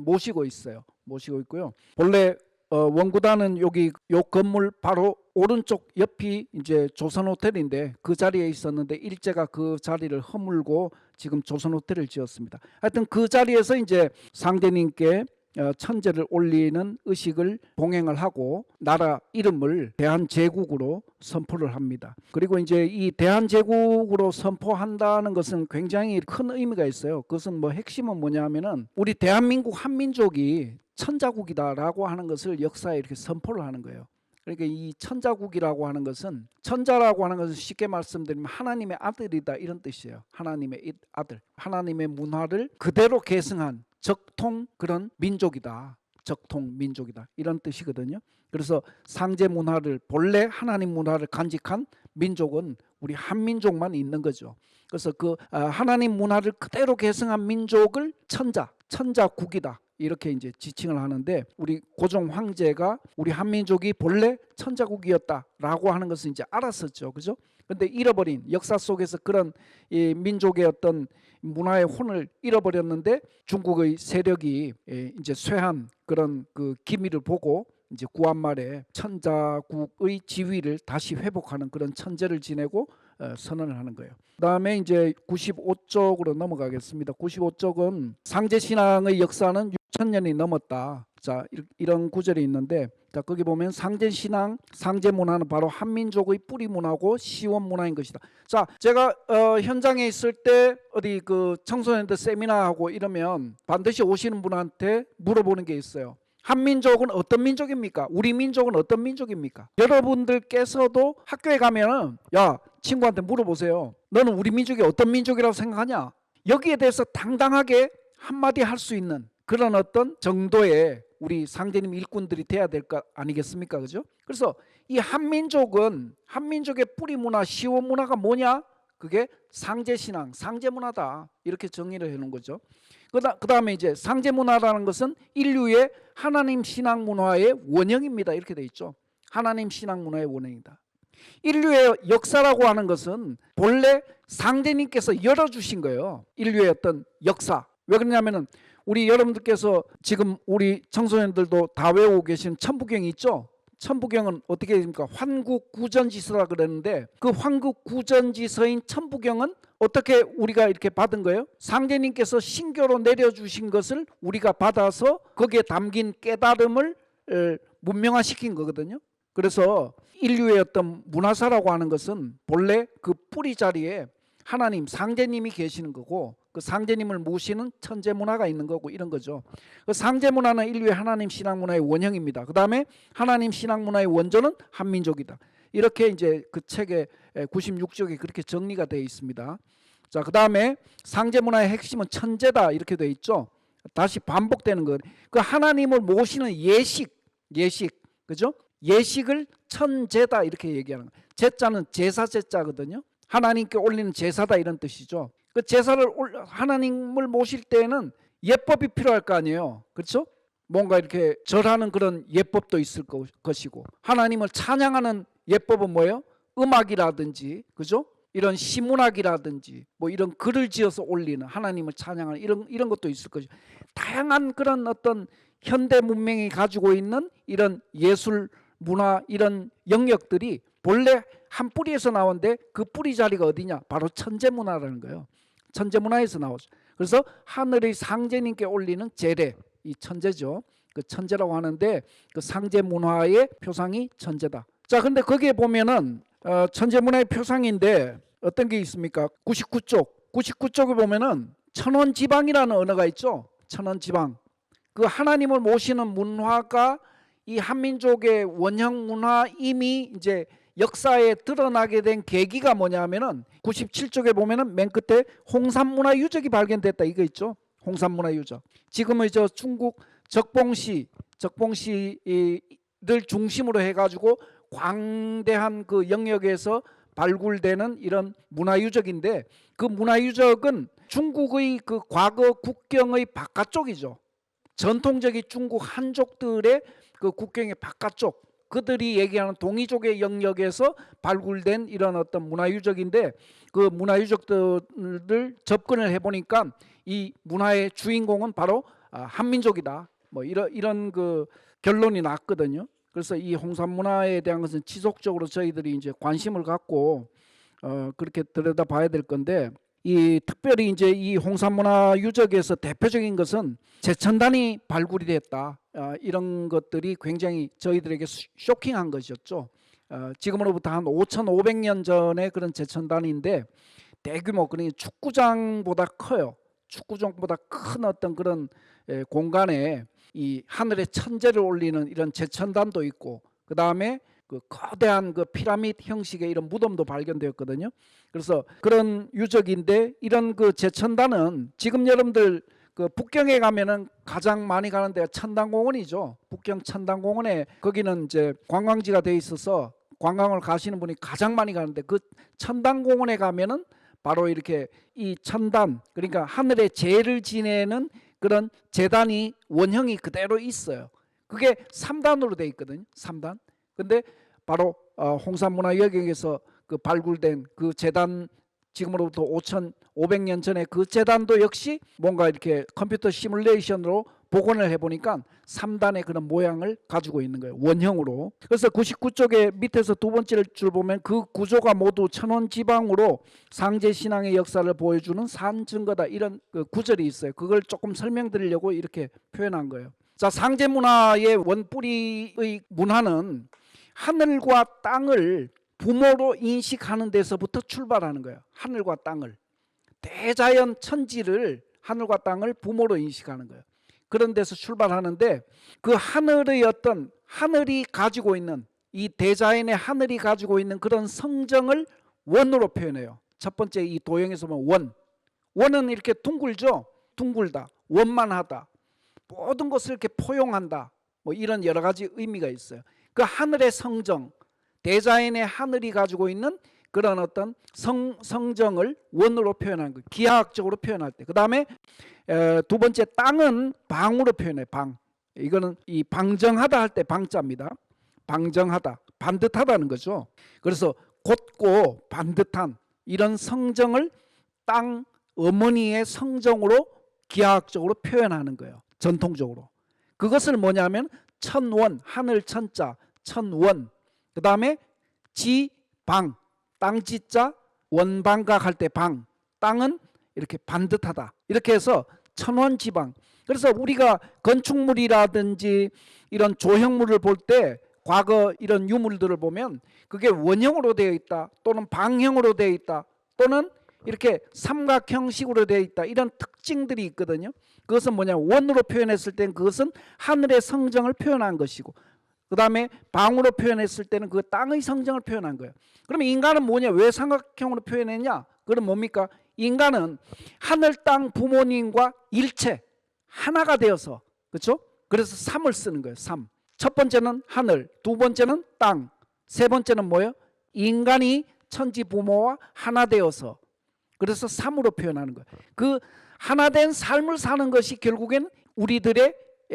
모시고 있어요. 모시고 있고요. 본래 원구단은 여기 요 건물 바로 오른쪽 옆이 이제 조선호텔인데 그 자리에 있었는데 일제가 그 자리를 허물고 지금 조선호텔을 지었습니다. 하여튼 그 자리에서 이제 상제님께 천제를 올리는 의식을 봉행을 하고 나라 이름을 대한제국으로 선포를 합니다. 그리고 이제 이 대한제국으로 선포한다는 것은 굉장히 큰 의미가 있어요. 그것은 뭐 핵심은 뭐냐면은 우리 대한민국 한민족이 천자국이다라고 하는 것을 역사에 이렇게 선포를 하는 거예요. 그러니까 이 천자국이라고 하는 것은 천자라고 하는 것은 쉽게 말씀드리면 하나님의 아들이다 이런 뜻이에요. 하나님의 아들, 하나님의 문화를 그대로 계승한 적통 그런 민족이다. 적통 민족이다. 이런 뜻이거든요. 그래서 상제 문화를 본래 하나님 문화를 간직한 민족은 우리 한민족만 있는 거죠. 그래서 그 하나님 문화를 그대로 계승한 민족을 천자국이다. 이렇게 이제 지칭을 하는데 우리 고종 황제가 우리 한민족이 본래 천자국이었다라고 하는 것을 이제 알았었죠. 그죠? 근데 잃어버린 역사 속에서 그런 이 민족의 어떤 문화의 혼을 잃어버렸는데 중국의 세력이 이제 쇠한 그런 그 기미를 보고 이제 구한말에 천자국의 지위를 다시 회복하는 그런 천제를 지내고 선언을 하는 거예요. 그다음에 이제 95쪽으로 넘어가겠습니다. 95쪽은 상제신앙의 역사는 6,000년이 넘었다. 자, 이런 구절이 있는데 자, 거기 보면 상제신앙, 상제문화는 바로 한민족의 뿌리 문화고 시원 문화인 것이다. 자, 제가 현장에 있을 때 어디 그 청소년들 세미나하고 이러면 반드시 오시는 분한테 물어보는 게 있어요. 한민족은 어떤 민족입니까? 우리 민족은 어떤 민족입니까? 여러분들께서도 학교에 가면은 야, 친구한테 물어보세요. 너는 우리 민족이 어떤 민족이라고 생각하냐? 여기에 대해서 당당하게 한마디 할 수 있는 그런 어떤 정도의 우리 상제님 일꾼들이 돼야 될 거 아니겠습니까? 그죠? 그래서 이 한민족은 한민족의 뿌리 문화, 시원 문화가 뭐냐? 그게 상제신앙, 상제문화다. 이렇게 정의를 해놓은 거죠. 그 다음에 이제 상제문화라는 것은 인류의 하나님 신앙 문화의 원형입니다. 이렇게 돼 있죠. 하나님 신앙 문화의 원형이다. 인류의 역사라고 하는 것은 본래 상제님께서 열어주신 거예요. 인류의 어떤 역사. 왜 그러냐면은 우리 여러분들께서 지금 우리 청소년들도 다 외우고 계신 천부경이 있죠. 천부경은 어떻게 됩니까? 환국구전지서라 그랬는데 그 환국구전지서인 천부경은 어떻게 우리가 이렇게 받은 거예요? 상제님께서 신교로 내려주신 것을 우리가 받아서 거기에 담긴 깨달음을 문명화시킨 거거든요. 그래서 인류의 어떤 문화사라고 하는 것은 본래 그 뿌리 자리에 하나님 상제님이 계시는 거고 그 상제님을 모시는 천재 문화가 있는 거고 이런 거죠. 그 상제 문화는 인류의 하나님 신앙 문화의 원형입니다. 그 다음에 하나님 신앙 문화의 원조는 한민족이다. 이렇게 이제 그 책의 96쪽에 그렇게 정리가 되어 있습니다. 자, 그 다음에 상제 문화의 핵심은 천재다 이렇게 되어 있죠. 다시 반복되는 거. 그 하나님을 모시는 예식, 그죠? 예식을 천제다 이렇게 얘기하는 거예요. 제자는 제사 제자거든요. 하나님께 올리는 제사다 이런 뜻이죠. 그 제사를 하나님을 모실 때에는 예법이 필요할 거 아니에요. 그렇죠? 뭔가 이렇게 절하는 그런 예법도 있을 것이고 하나님을 찬양하는 예법은 뭐예요? 음악이라든지 그죠? 이런 시문학이라든지 뭐 이런 글을 지어서 올리는 하나님을 찬양하는 이런 것도 있을 것이고 다양한 그런 어떤 현대 문명이 가지고 있는 이런 예술 문화 이런 영역들이 본래 한 뿌리에서 나온데 그 뿌리 자리가 어디냐? 바로 천재문화라는 거예요. 천재문화에서 나오죠. 그래서 하늘의 상제님께 올리는 제례, 이 천재죠. 그 천재라고 하는데 그 상제문화의 표상이 천재다. 자, 근데 거기에 보면은 천재문화의 표상인데 어떤 게 있습니까? 99쪽에 보면은 천원지방이라는 언어가 있죠. 천원지방. 그 하나님을 모시는 문화가 이 한민족의 원형 문화 이미 이제 역사에 드러나게 된 계기가 뭐냐면은 97쪽에 보면은 맨 끝에 홍산 문화 유적이 발견됐다 이거 있죠. 홍산문화유적. 지금의 저 중국 적봉시를 중심으로 해가지고 광대한 그 영역에서 발굴되는 이런 문화유적인데, 그 문화유적은 중국의 그 과거 국경의 바깥쪽이죠. 전통적인 중국 한족들의 그 국경의 바깥쪽, 그들이 얘기하는 동이족의 영역에서 발굴된 이런 어떤 문화유적인데, 그 문화유적들을 접근을 해보니까 이 문화의 주인공은 바로 한민족이다, 뭐 이런 그 결론이 났거든요. 그래서 이 홍산문화에 대한 것은 지속적으로 저희들이 이제 관심을 갖고 그렇게 들여다봐야 될 건데, 이 특별히 이제 이 홍산문화 유적에서 대표적인 것은 제천단이 발굴이 됐다. 이런 것들이 굉장히 저희들에게 쇼킹한 것이었죠. 지금으로부터 한 5,500년 전의 그런 제천단인데, 대규모, 그러니까 축구장보다 커요. 축구장보다 큰 어떤 그런 공간에 이 하늘에 천재를 올리는 이런 제천단도 있고, 그 다음에 그 거대한 그 피라미드 형식의 이런 무덤도 발견되었거든요. 그래서 그런 유적인데, 이런 그 제천단은 지금 여러분들 그 북경에 가면은 가장 많이 가는 데가 천단공원이죠. 북경 천단공원에, 거기는 이제 관광지가 돼 있어서 관광을 가시는 분이 가장 많이 가는데, 그 천단공원에 가면은 바로 이렇게 이 천단, 그러니까 하늘에 제를 지내는 그런 제단이 원형이 그대로 있어요. 그게 3단으로 돼 있거든요. 3단. 근데 바로 홍산문화유적에서 그 발굴된 그 제단, 지금으로부터 5,500년 전에 그 제단도 역시 뭔가 이렇게 컴퓨터 시뮬레이션으로 복원을 해보니까 3단의 그런 모양을 가지고 있는 거예요. 원형으로. 그래서 99쪽에 밑에서 두 번째 줄 보면 그 구조가 모두 천원지방으로 상제신앙의 역사를 보여주는 산증거다, 이런 그 구절이 있어요. 그걸 조금 설명드리려고 이렇게 표현한 거예요. 자, 상제문화의 원뿌리의 문화는 하늘과 땅을 부모로 인식하는 데서부터 출발하는 거예요. 하늘과 땅을, 대자연 천지를, 하늘과 땅을 부모로 인식하는 거예요. 그런 데서 출발하는데, 그 하늘의 어떤, 하늘이 가지고 있는, 이 대자연의 하늘이 가지고 있는 그런 성정을 원으로 표현해요. 첫 번째 이 도형에서 보면 원은 이렇게 둥글죠. 둥글다, 원만하다, 모든 것을 이렇게 포용한다, 뭐 이런 여러 가지 의미가 있어요. 그 하늘의 성정, 대자연의 하늘이 가지고 있는 그런 어떤 성정을 원으로 표현하는 거예요. 기하학적으로 표현할 때. 그 다음에 두 번째 땅은 방으로 표현해. 방. 이거는 이 방정하다 할 때 방자입니다. 방정하다, 반듯하다는 거죠. 그래서 곧고 반듯한 이런 성정을 땅 어머니의 성정으로 기하학적으로 표현하는 거예요. 전통적으로. 그것을 뭐냐면 천원, 하늘 천자, 천원. 그 다음에 지방, 땅지자, 원방각 할 때 방, 땅은 이렇게 반듯하다, 이렇게 해서 천원지방. 그래서 우리가 건축물이라든지 이런 조형물을 볼 때 과거 이런 유물들을 보면 그게 원형으로 되어 있다, 또는 방형으로 되어 있다, 또는 이렇게 삼각형식으로 되어 있다, 이런 특징들이 있거든요. 그것은 뭐냐, 원으로 표현했을 땐 그것은 하늘의 성정을 표현한 것이고, 그 다음에 방으로 표현했을 때는 그 땅의 성정을 표현한 거예요. 그러면 인간은 뭐냐, 왜 삼각형으로 표현했냐? 그럼 뭡니까? 인간은 하늘 땅 부모님과 일체 하나가 되어서, 그렇죠? 그래서 삼을 쓰는 거예요. 삼. 첫 번째는 하늘, 두 번째는 땅, 세 번째는 뭐예요? 인간이 천지 부모와 하나 되어서, 그래서 삼으로 표현하는 거예요. 그 하나된 삶을 사는 것이 결국엔 우리들의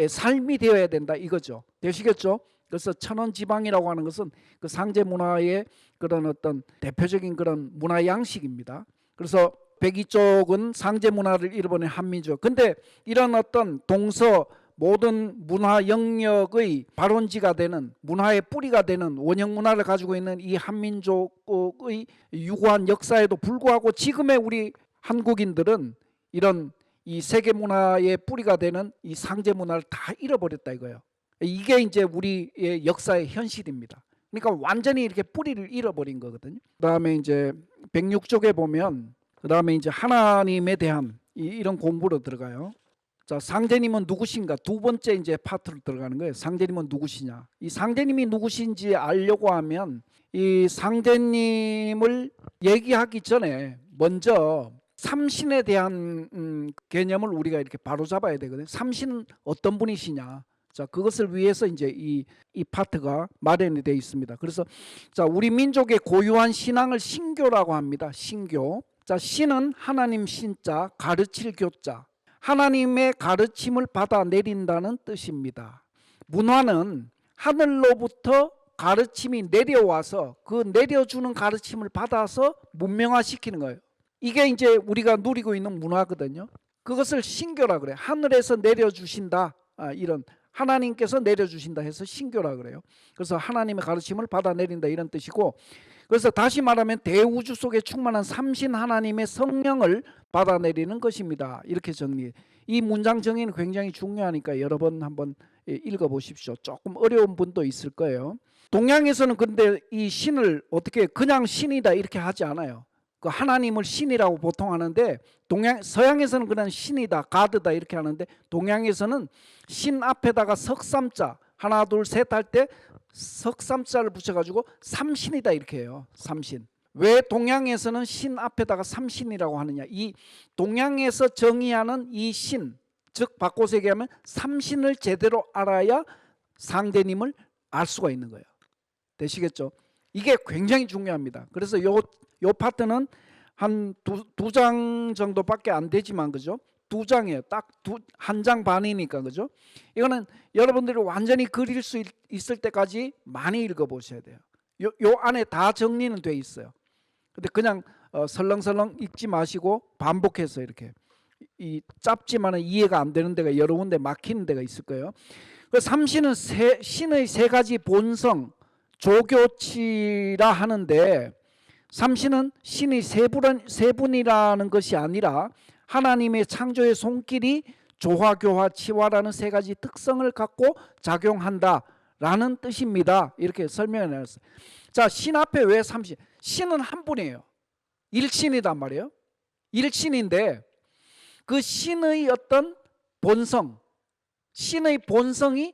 삶이 되어야 된다, 이거죠. 되시겠죠? 그래서 천원지방이라고 하는 것은 그 상제 문화의 그런 어떤 대표적인 그런 문화 양식입니다. 그래서 102쪽은 상제 문화를 일본의 한민족. 근데 이런 어떤 동서 모든 문화 영역의 발원지가 되는, 문화의 뿌리가 되는 원형 문화를 가지고 있는 이 한민족의 유구한 역사에도 불구하고 지금의 우리 한국인들은 이런 이 세계 문화의 뿌리가 되는 이 상제 문화를 다 잃어버렸다, 이거예요. 이게 이제 우리의 역사의 현실입니다. 그러니까 완전히 이렇게 뿌리를 잃어버린 거거든요. 그다음에 이제 106쪽에 보면 그다음에 이제 하나님에 대한 이런 공부로 들어가요. 자, 상제님은 누구신가? 두 번째 이제 파트로 들어가는 거예요. 상제님은 누구시냐? 이 상제님이 누구신지 알려고 하면 이 상제님을 얘기하기 전에 먼저 삼신에 대한 개념을 우리가 이렇게 바로 잡아야 되거든요. 삼신은 어떤 분이시냐. 자, 그것을 위해서 이제 이 파트가 마련이 되어 있습니다. 그래서 자, 우리 민족의 고유한 신앙을 신교라고 합니다. 신교. 자, 신은 하나님 신자, 가르칠 교자. 하나님의 가르침을 받아 내린다는 뜻입니다. 문화는 하늘로부터 가르침이 내려와서 그 내려주는 가르침을 받아서 문명화시키는 거예요. 이게 이제 우리가 누리고 있는 문화거든요. 그것을 신교라 그래요. 하늘에서 내려주신다. 이런 하나님께서 내려주신다 해서 신교라 그래요. 그래서 하나님의 가르침을 받아내린다 이런 뜻이고, 그래서 다시 말하면 대우주 속에 충만한 삼신 하나님의 성령을 받아내리는 것입니다. 이렇게 정리. 이 문장 정의는 굉장히 중요하니까 여러 번 한번 읽어보십시오. 조금 어려운 분도 있을 거예요. 동양에서는 근데 이 신을 어떻게 그냥 신이다 이렇게 하지 않아요. 그 하나님을 신이라고 보통 하는데 서양에서는 그냥 신이다, 가드다 이렇게 하는데 동양에서는 신 앞에다가 석삼자 하나 둘 셋 할 때 석삼자를 붙여가지고 삼신이다 이렇게 해요. 삼신. 왜 동양에서는 신 앞에다가 삼신이라고 하느냐. 이 동양에서 정의하는 이 신, 즉 바꿔서 얘기하면 삼신을 제대로 알아야 상대님을 알 수가 있는 거예요. 되시겠죠? 이게 굉장히 중요합니다. 그래서 요 파트는 한 두 장 정도밖에 안 되지만 그죠? 두 장이에요. 딱 한 장 반이니까 그죠? 이거는 여러분들이 완전히 그릴 수 있을 때까지 많이 읽어보셔야 돼요. 요 안에 다 정리는 돼 있어요. 근데 그냥 설렁설렁 읽지 마시고 반복해서 이렇게 이 짧지만은 이해가 안 되는 데가 여러 군데 막히는 데가 있을 거예요. 그 삼신은 신의 세 가지 본성 조교치라 하는데 삼신은 신이 세 분이라는 것이 아니라 하나님의 창조의 손길이 조화, 교화, 치화라는 세 가지 특성을 갖고 작용한다라는 뜻입니다. 이렇게 설명해 놨어요. 자, 신 앞에 왜 삼신? 신은 한 분이에요. 일신이단 말이에요. 일신인데 그 신의 어떤 본성, 신의 본성이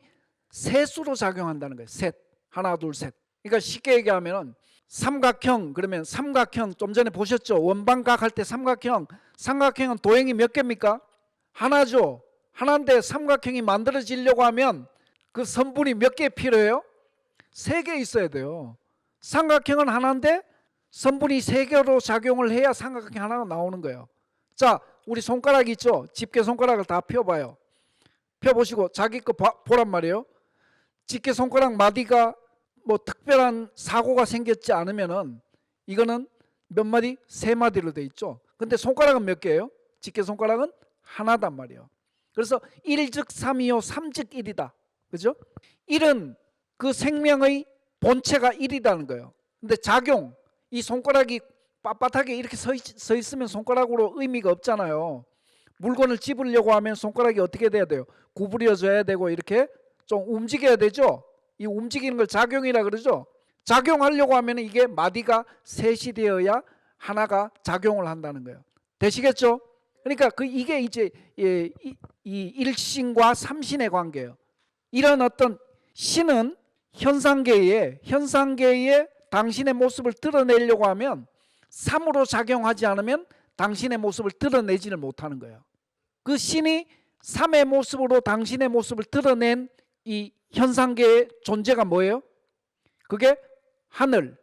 셋으로 작용한다는 거예요. 셋. 하나, 둘, 셋. 그러니까 쉽게 얘기하면 삼각형, 그러면 삼각형 좀 전에 보셨죠? 원방각 할 때 삼각형은 도형이 몇 개입니까? 하나죠. 하나인데 삼각형이 만들어지려고 하면 그 선분이 몇 개 필요해요? 3개 있어야 돼요. 삼각형은 하나인데 선분이 3개로 작용을 해야 삼각형 하나가 나오는 거예요. 자, 우리 손가락 있죠? 집게 손가락을 다 펴봐요. 펴보시고 자기 거 보란 말이에요. 집게 손가락 마디가 뭐 특별한 사고가 생겼지 않으면은 이거는 몇 마디? 3마디로 돼 있죠. 근데 손가락은 몇 개예요? 집게 손가락은 하나단 말이에요. 그래서 1즉 3이요 3즉 1이다. 그죠? 1은 그 생명의 본체가 1이라는 거예요. 근데 작용, 이 손가락이 빳빳하게 이렇게 서 있으면 손가락으로 의미가 없잖아요. 물건을 집으려고 하면 손가락이 어떻게 돼야 돼요? 구부려져야 되고 이렇게 좀 움직여야 되죠. 이 움직이는 걸 작용이라 그러죠. 작용하려고 하면 이게 마디가 셋이 되어야 하나가 작용을 한다는 거예요. 되시겠죠? 그러니까 이게 이제 이 일신과 삼신의 관계예요. 이런 어떤 신은 현상계에 당신의 모습을 드러내려고 하면 삼으로 작용하지 않으면 당신의 모습을 드러내지를 못하는 거예요. 그 신이 삼의 모습으로 당신의 모습을 드러낸 이 현상계의 존재가 뭐예요? 그게 하늘,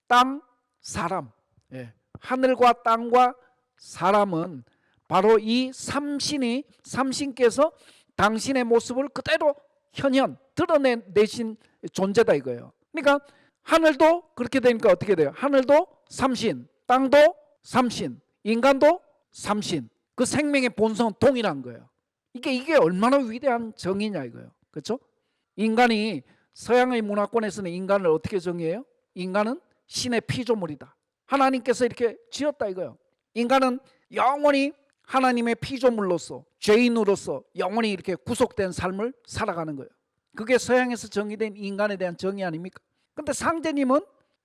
땅, 사람. 예. 하늘과 땅과 사람은 바로 이 삼신께서 당신의 모습을 그대로 드러내신 존재다 이거예요. 그러니까 하늘도 그렇게 되니까 어떻게 돼요? 하늘도 삼신, 땅도 삼신, 인간도 삼신. 그 생명의 본성은 동일한 거예요. 이게 얼마나 위대한 정의냐 이거예요. 그렇죠? 인간이 서양의 문화권에서는 인간을 어떻게 정의해요? 인간은 신의 피조물이다. 하나님께서 이렇게 지었다 이거예요. 인간은 영원히 하나님의 피조물로서 죄인으로서 영원히 이렇게 구속된 삶을 살아가는 거예요. 그게 서양에서 정의된 인간에 대한 정의 아닙니까? 근데 상제님은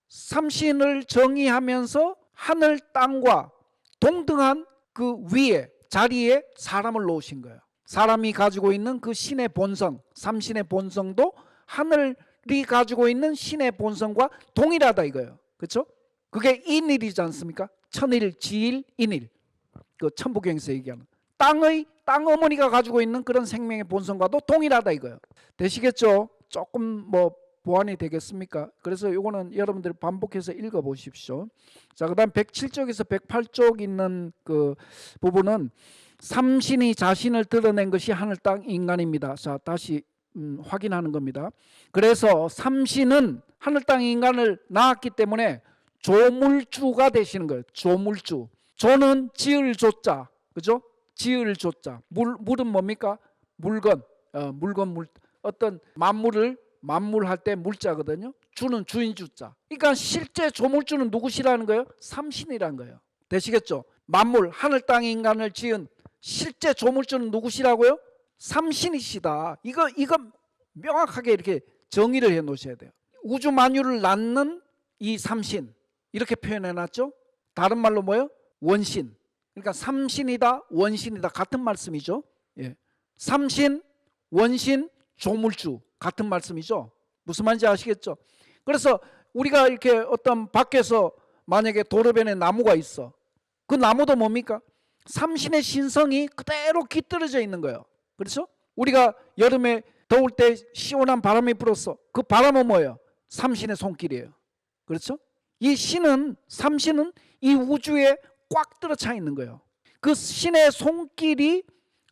삼신을 정의하면서 하늘 땅과 동등한 그 위에 자리에 사람을 놓으신 거예요. 사람이 가지고 있는 그 신의 본성, 삼신의 본성도 하늘이 가지고 있는 신의 본성과 동일하다 이거예요. 그렇죠? 그게 인일이지 않습니까? 천일, 지일, 인일. 그 천부경에서 얘기하는 땅 어머니가 가지고 있는 그런 생명의 본성과도 동일하다 이거예요. 되시겠죠? 조금 뭐 보완이 되겠습니까? 그래서 이거는 여러분들 반복해서 읽어 보십시오. 자, 그다음 107쪽에서 108쪽 있는 그 부분은 삼신이 자신을 드러낸 것이 하늘 땅 인간입니다. 자, 다시 확인하는 겁니다. 그래서 삼신은 하늘 땅 인간을 낳았기 때문에 조물주가 되시는 거예요. 조물주. 조는 지을 조자, 그죠? 지을 조자. 물은 뭡니까? 물건, 물. 어떤 만물할 때 물자거든요. 주는 주인 주자. 그러니까 실제 조물주는 누구시라는 거예요? 삼신이라는 거예요. 되시겠죠? 만물, 하늘 땅 인간을 지은 실제 조물주는 누구시라고요? 삼신이시다. 이거 명확하게 이렇게 정의를 해 놓으셔야 돼요. 우주 만유를 낳는 이 삼신 이렇게 표현해 놨죠. 다른 말로 뭐예요? 원신. 그러니까 삼신이다, 원신이다 같은 말씀이죠. 예. 삼신, 원신, 조물주 같은 말씀이죠. 무슨 말인지 아시겠죠? 그래서 우리가 이렇게 어떤 밖에서 만약에 도로변에 나무가 있어. 그 나무도 뭡니까? 삼신의 신성이 그대로 깃들어져 있는 거예요. 그렇죠? 우리가 여름에 더울 때 시원한 바람이 불었어. 그 바람은 뭐예요? 삼신의 손길이에요. 그렇죠? 이 삼신은 이 우주에 꽉 들어차 있는 거예요. 그 신의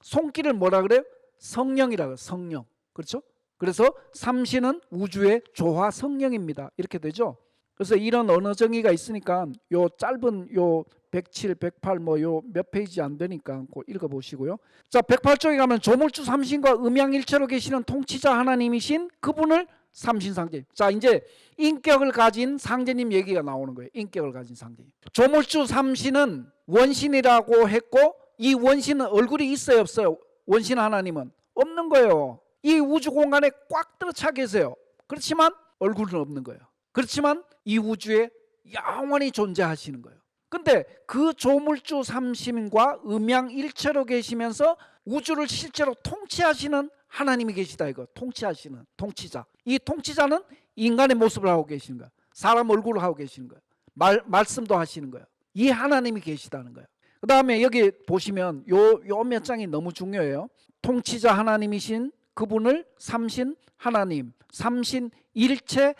손길을 뭐라 그래요? 성령이라고 해요. 성령. 그렇죠? 그래서 삼신은 우주의 조화 성령입니다. 이렇게 되죠. 그래서 이런 언어 정의가 있으니까 요 짧은 요 107, 108 뭐 요 몇 페이지 안 되니까 꼭 읽어 보시고요. 자, 108쪽에 가면 조물주 삼신과 음양일체로 계시는 통치자 하나님이신 그분을 삼신상제. 자, 이제 인격을 가진 상제님 얘기가 나오는 거예요. 인격을 가진 상제님. 조물주 삼신은 원신이라고 했고 이 원신은 얼굴이 있어요, 없어요? 원신 하나님은 없는 거예요. 이 우주 공간에 꽉 들어차 계세요. 그렇지만 얼굴은 없는 거예요. 그렇지만 이 우주에 영원히 존재하시는 거예요. 근데 그 조물주 삼신과 음양일체로 계시면서 우주를 실제로 통치하시는 하나님이 계시다 이거. 통치하시는 통치자. 이 통치자는 인간의 모습을 하고 계시는 거예요. 사람 얼굴을 하고 계시는 거예요. 말씀도 하시는 거예요. 이 하나님이 계시다는 거예요. 그 다음에 여기 보시면 요 몇 장이 너무 중요해요. 통치자 하나님이신 그분을 삼신 하나님, 삼신 일체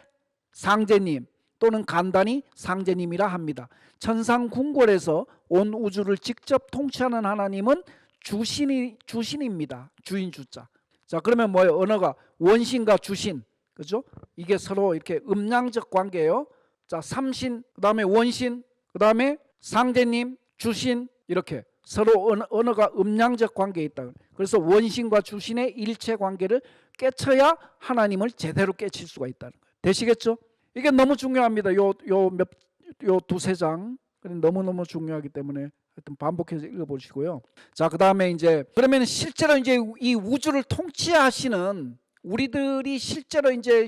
상제님 또는 간단히 상제님이라 합니다. 천상궁궐에서 온 우주를 직접 통치하는 하나님은 주신입니다. 주인 주자. 자, 그러면 뭐예요? 언어가 원신과 주신, 그죠? 이게 서로 이렇게 음양적 관계예요. 자, 삼신, 그다음에 원신, 그다음에 상제님, 주신 이렇게 서로 언어가 음양적 관계에 있다. 그래서 원신과 주신의 일체 관계를 깨쳐야 하나님을 제대로 깨칠 수가 있다는 거예요. 되시겠죠? 이게 너무 중요합니다. 요 두세 장 너무너무 중요하기 때문에 하여튼 반복해서 읽어보시고요. 자, 그 다음에 이제 그러면 실제로 이제 이 우주를 통치하시는 우리들이 실제로 이제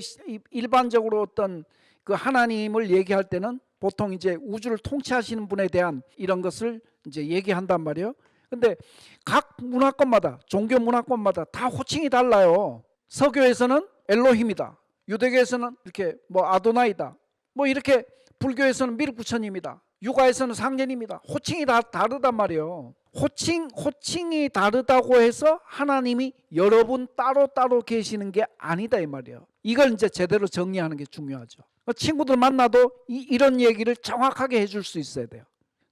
일반적으로 어떤 그 하나님을 얘기할 때는 보통 이제 우주를 통치하시는 분에 대한 이런 것을 이제 얘기한단 말이에요. 근데 각 문화권마다 종교 문화권마다 다 호칭이 달라요. 서교에서는 엘로힘이다. 유대교에서는 이렇게 뭐 아도나이다. 뭐 이렇게 불교에서는 미륵부처님이다. 유가에서는 상제님이다. 호칭이 다 다르단 말이에요. 호칭이 다르다고 해서 하나님이 여러분 따로 계시는 게 아니다 이 말이에요. 이걸 이제 제대로 정리하는 게 중요하죠. 친구들 만나도 이런 얘기를 정확하게 해줄 수 있어야 돼요.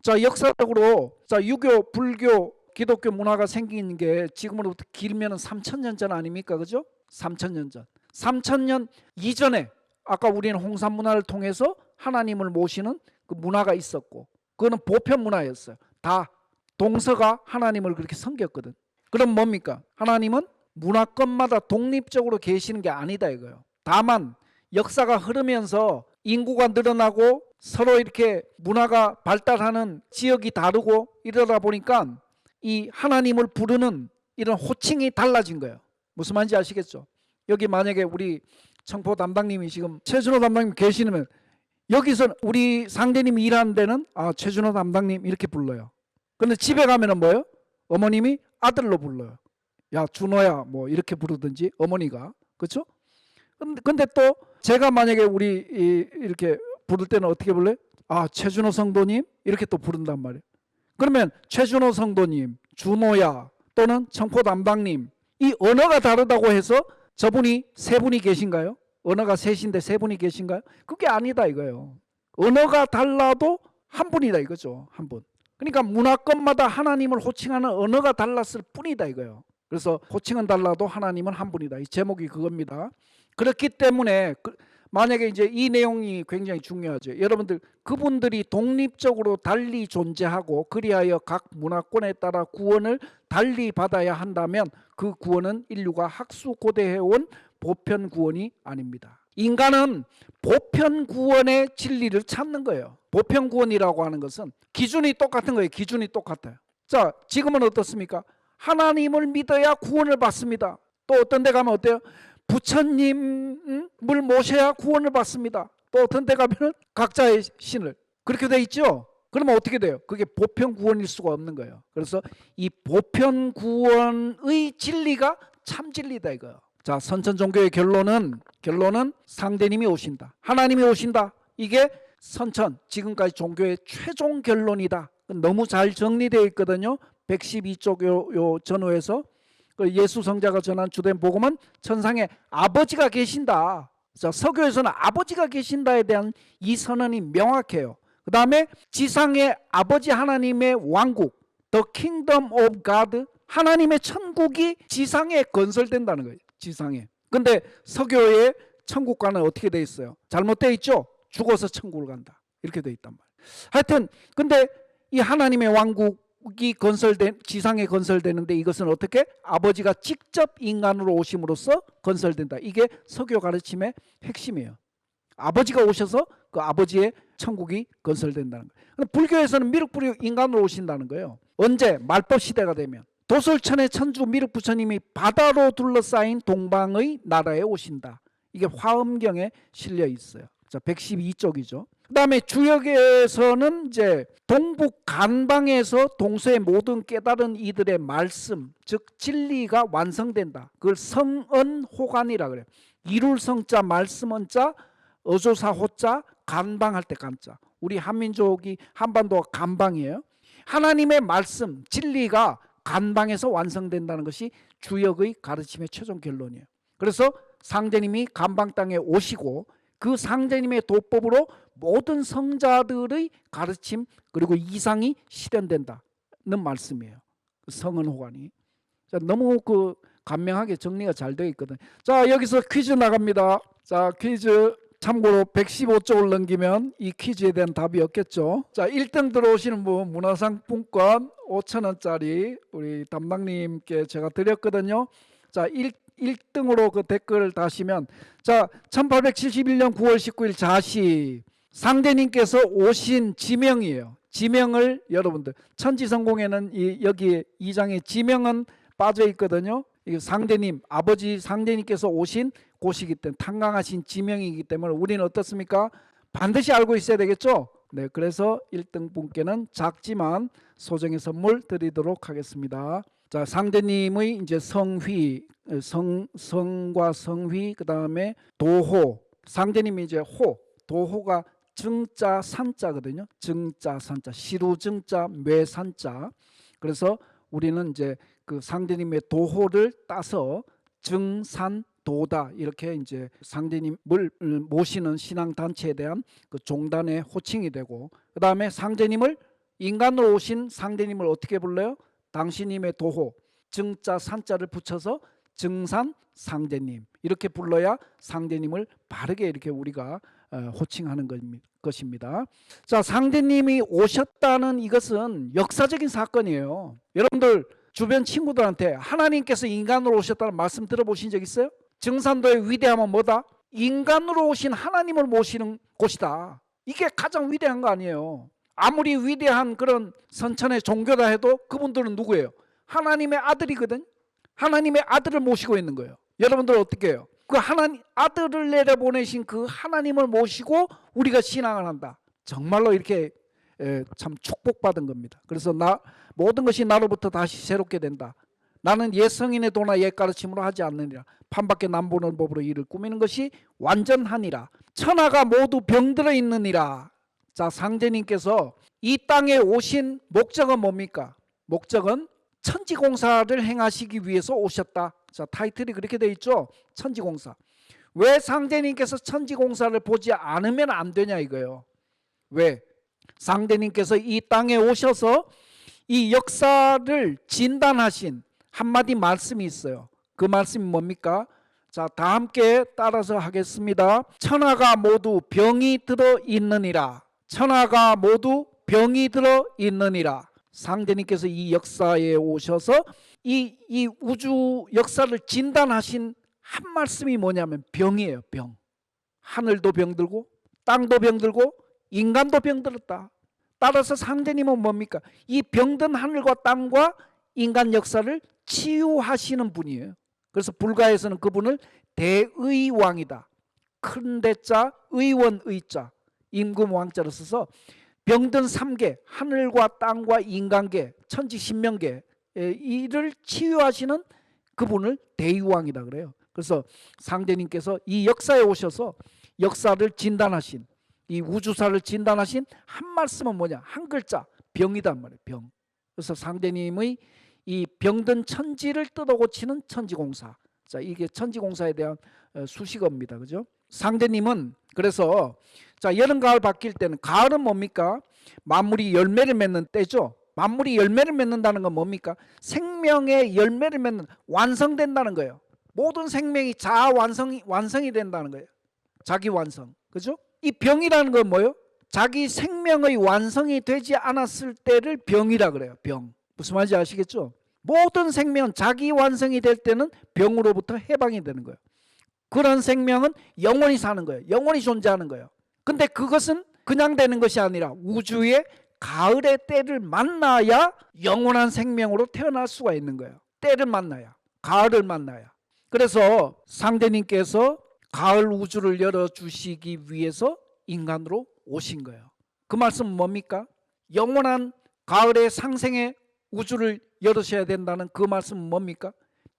자, 역사적으로 유교, 불교, 기독교 문화가 생긴 게 지금으로부터 길면 3,000년 전 아닙니까? 그죠? 3,000년 전. 3,000년 이전에 아까 우리는 홍산 문화를 통해서 하나님을 모시는 그 문화가 있었고 그거는 보편 문화였어요. 다 동서가 하나님을 그렇게 섬겼거든. 그럼 뭡니까? 하나님은 문화권마다 독립적으로 계시는 게 아니다 이거예요. 다만 역사가 흐르면서 인구가 늘어나고 서로 이렇게 문화가 발달하는 지역이 다르고 이러다 보니까 이 하나님을 부르는 이런 호칭이 달라진 거예요. 무슨 말인지 아시겠죠? 여기 만약에 우리 청포 담당님이 지금 최준호 담당님 계시면 여기서 우리 상대님이 일하는 데는 최준호 담당님 이렇게 불러요. 근데 집에 가면은 뭐예요? 어머님이 아들로 불러요. 야 준호야 뭐 이렇게 부르든지 어머니가. 그렇죠? 근데 또 제가 만약에 우리 이렇게 부를 때는 어떻게 불러요? 최준호 성도님 이렇게 또 부른단 말이에요. 그러면 최준호 성도님, 준호야 또는 청포 담당님, 이 언어가 다르다고 해서 저분이 세 분이 계신가요? 언어가 셋인데 세 분이 계신가요? 그게 아니다 이거예요. 언어가 달라도 한 분이다 이거죠. 한 분. 그러니까 문화권마다 하나님을 호칭하는 언어가 달랐을 뿐이다 이거예요. 그래서 호칭은 달라도 하나님은 한 분이다. 이 제목이 그겁니다. 그렇기 때문에 만약에 이제 이 내용이 굉장히 중요하죠. 여러분들 그분들이 독립적으로 달리 존재하고 그리하여 각 문화권에 따라 구원을 달리 받아야 한다면 그 구원은 인류가 학수고대해온 보편 구원이 아닙니다. 인간은 보편 구원의 진리를 찾는 거예요. 보편 구원이라고 하는 것은 기준이 똑같은 거예요. 기준이 똑같아요. 자, 지금은 어떻습니까? 하나님을 믿어야 구원을 받습니다. 또 어떤 데 가면 어때요? 부처님을 모셔야 구원을 받습니다. 또 어떤 데 가면 각자의 신을. 그렇게 돼 있죠? 그러면 어떻게 돼요? 그게 보편 구원일 수가 없는 거예요. 그래서 이 보편 구원의 진리가 참 진리다 이거예요. 자, 선천 종교의 결론은 상대님이 오신다. 하나님이 오신다. 이게 선천 지금까지 종교의 최종 결론이다. 너무 잘 정리되어 있거든요. 112쪽 요 전후에서 예수 성자가 전한 주된 복음은 천상에 아버지가 계신다. 자, 서교에서는 아버지가 계신다에 대한 이 선언이 명확해요. 그 다음에 지상의 아버지 하나님의 왕국, The Kingdom of God, 하나님의 천국이 지상에 건설된다는 거예요. 지상에. 근데 서교의 천국과는 어떻게 돼 있어요? 잘못돼 있죠? 죽어서 천국을 간다. 이렇게 돼 있단 말이에요. 하여튼 근데 이 하나님의 왕국이 지상에 건설되는데 이것은 어떻게? 아버지가 직접 인간으로 오심으로써 건설된다. 이게 서교 가르침의 핵심이에요. 아버지가 오셔서 그 아버지의 천국이 건설된다는 거예요. 근데 불교에서는 미륵불이 인간으로 오신다는 거예요. 언제? 말법 시대가 되면. 도솔천의 천주 미륵부처님이 바다로 둘러싸인 동방의 나라에 오신다. 이게 화엄경에 실려 있어요. 자, 112쪽이죠. 그 다음에 주역에서는 이제 동북 간방에서 동서의 모든 깨달은 이들의 말씀, 즉 진리가 완성된다. 그걸 성언호간이라 그래요. 이룰 성자, 말씀 언자, 어조사 호자, 간방할 때 간자. 우리 한민족이 한반도가 간방이에요. 하나님의 말씀, 진리가 간방에서 완성된다는 것이 주역의 가르침의 최종 결론이에요. 그래서 상제님이 간방 땅에 오시고 그 상제님의 도법으로 모든 성자들의 가르침 그리고 이상이 실현된다는 말씀이에요. 성언호간이. 너무 간명하게 정리가 잘 되어 있거든요. 자, 여기서 퀴즈 나갑니다. 자, 퀴즈 참고로 115쪽을 넘기면 이 퀴즈에 대한 답이 없겠죠. 자, 1등 들어오시는 분 문화상품권 5,000원짜리 우리 담당님께 제가 드렸거든요. 자, 1등으로 그 댓글을 다시면, 자, 1871년 9월 19일 자시 상대님께서 오신 지명이에요. 지명을 여러분들 천지성공에는 여기 2장에 지명은 빠져 있거든요. 이 상대님, 아버지 상대님께서 오신 곳이기 때문에 탕강하신 지명이기 때문에 우리는 어떻습니까? 반드시 알고 있어야 되겠죠? 네, 그래서 1등 분께는 작지만 소정의 선물 드리도록 하겠습니다. 자, 상대님의 이제 성휘, 성과 성휘, 그 다음에 도호. 상대님이 이제 호, 도호가 증자 산자거든요. 증자 산자, 시루증자 매산자. 그래서 우리는 이제 그 상대님의 도호를 따서 증산도다 이렇게 이제 상대님을 모시는 신앙단체에 대한 그 종단의 호칭이 되고, 그 다음에 상대님을 인간으로 오신 상대님을 어떻게 불러요? 당신님의 도호 증자 산자를 붙여서 증산 상대님 이렇게 불러야 상대님을 바르게 이렇게 우리가 호칭하는 것입니다. 자, 상대님이 오셨다는 이것은 역사적인 사건이에요. 여러분들 주변 친구들한테 하나님께서 인간으로 오셨다는 말씀 들어보신 적 있어요? 증산도의 위대함은 뭐다? 인간으로 오신 하나님을 모시는 곳이다. 이게 가장 위대한 거 아니에요. 아무리 위대한 그런 선천의 종교다 해도 그분들은 누구예요? 하나님의 아들이거든. 하나님의 아들을 모시고 있는 거예요. 여러분들 어떻게 해요? 그 하나님 아들을 내려보내신 그 하나님을 모시고 우리가 신앙을 한다. 정말로 이렇게 참 축복받은 겁니다. 그래서 모든 것이 나로부터 다시 새롭게 된다. 나는 옛 성인의 도나 옛 가르침으로 하지 않느니라. 판밖에 남보는 법으로 이를 꾸미는 것이 완전하니라. 천하가 모두 병들어 있느니라. 자, 상제님께서 이 땅에 오신 목적은 뭡니까? 목적은 천지공사를 행하시기 위해서 오셨다. 자, 타이틀이 그렇게 돼 있죠. 천지공사. 왜 상대님께서 천지공사를 보지 않으면 안 되냐 이거예요. 왜? 상대님께서 이 땅에 오셔서 이 역사를 진단하신 한마디 말씀이 있어요. 그 말씀이 뭡니까? 자, 다 함께 따라서 하겠습니다. 천하가 모두 병이 들어 있느니라. 천하가 모두 병이 들어 있느니라. 상대님께서 이 역사에 오셔서 이 우주 역사를 진단하신 한 말씀이 뭐냐면 병이에요. 병. 하늘도 병들고 땅도 병들고 인간도 병들었다. 따라서 상대님은 뭡니까? 이 병든 하늘과 땅과 인간 역사를 치유하시는 분이에요. 그래서 불가에서는 그분을 대의왕이다. 큰 대자 의원 의자 임금 왕자로 써서 병든 삼계 하늘과 땅과 인간계 천지신명계 이를 치유하시는 그분을 대의왕이다 그래요. 그래서 상대님께서 이 역사에 오셔서 역사를 진단하신 이 우주사를 진단하신 한 말씀은 뭐냐? 한 글자 병이단 말이에요. 병. 그래서 상대님의 이 병든 천지를 뜯어 고치는 천지공사. 자, 이게 천지공사에 대한 수식어입니다. 그죠? 상대님은 그래서 자, 여름 가을 바뀔 때는 가을은 뭡니까? 만물이 열매를 맺는 때죠. 만물이 열매를 맺는다는 건 뭡니까? 생명의 열매를 맺는 완성된다는 거예요. 모든 생명이 자아 완성이 된다는 거예요. 자기 완성. 그죠? 이 병이라는 건 뭐예요? 자기 생명의 완성이 되지 않았을 때를 병이라 그래요. 병. 무슨 말인지 아시겠죠? 모든 생명은 자기 완성이 될 때는 병으로부터 해방이 되는 거예요. 그런 생명은 영원히 사는 거예요. 영원히 존재하는 거예요. 근데 그것은 그냥 되는 것이 아니라 우주의 가을의 때를 만나야 영원한 생명으로 태어날 수가 있는 거예요. 때를 만나야, 가을을 만나야. 그래서 상대님께서 가을 우주를 열어주시기 위해서 인간으로 오신 거예요. 그 말씀은 뭡니까? 영원한 가을의 상생의 우주를 열으셔야 된다는 그 말씀은 뭡니까?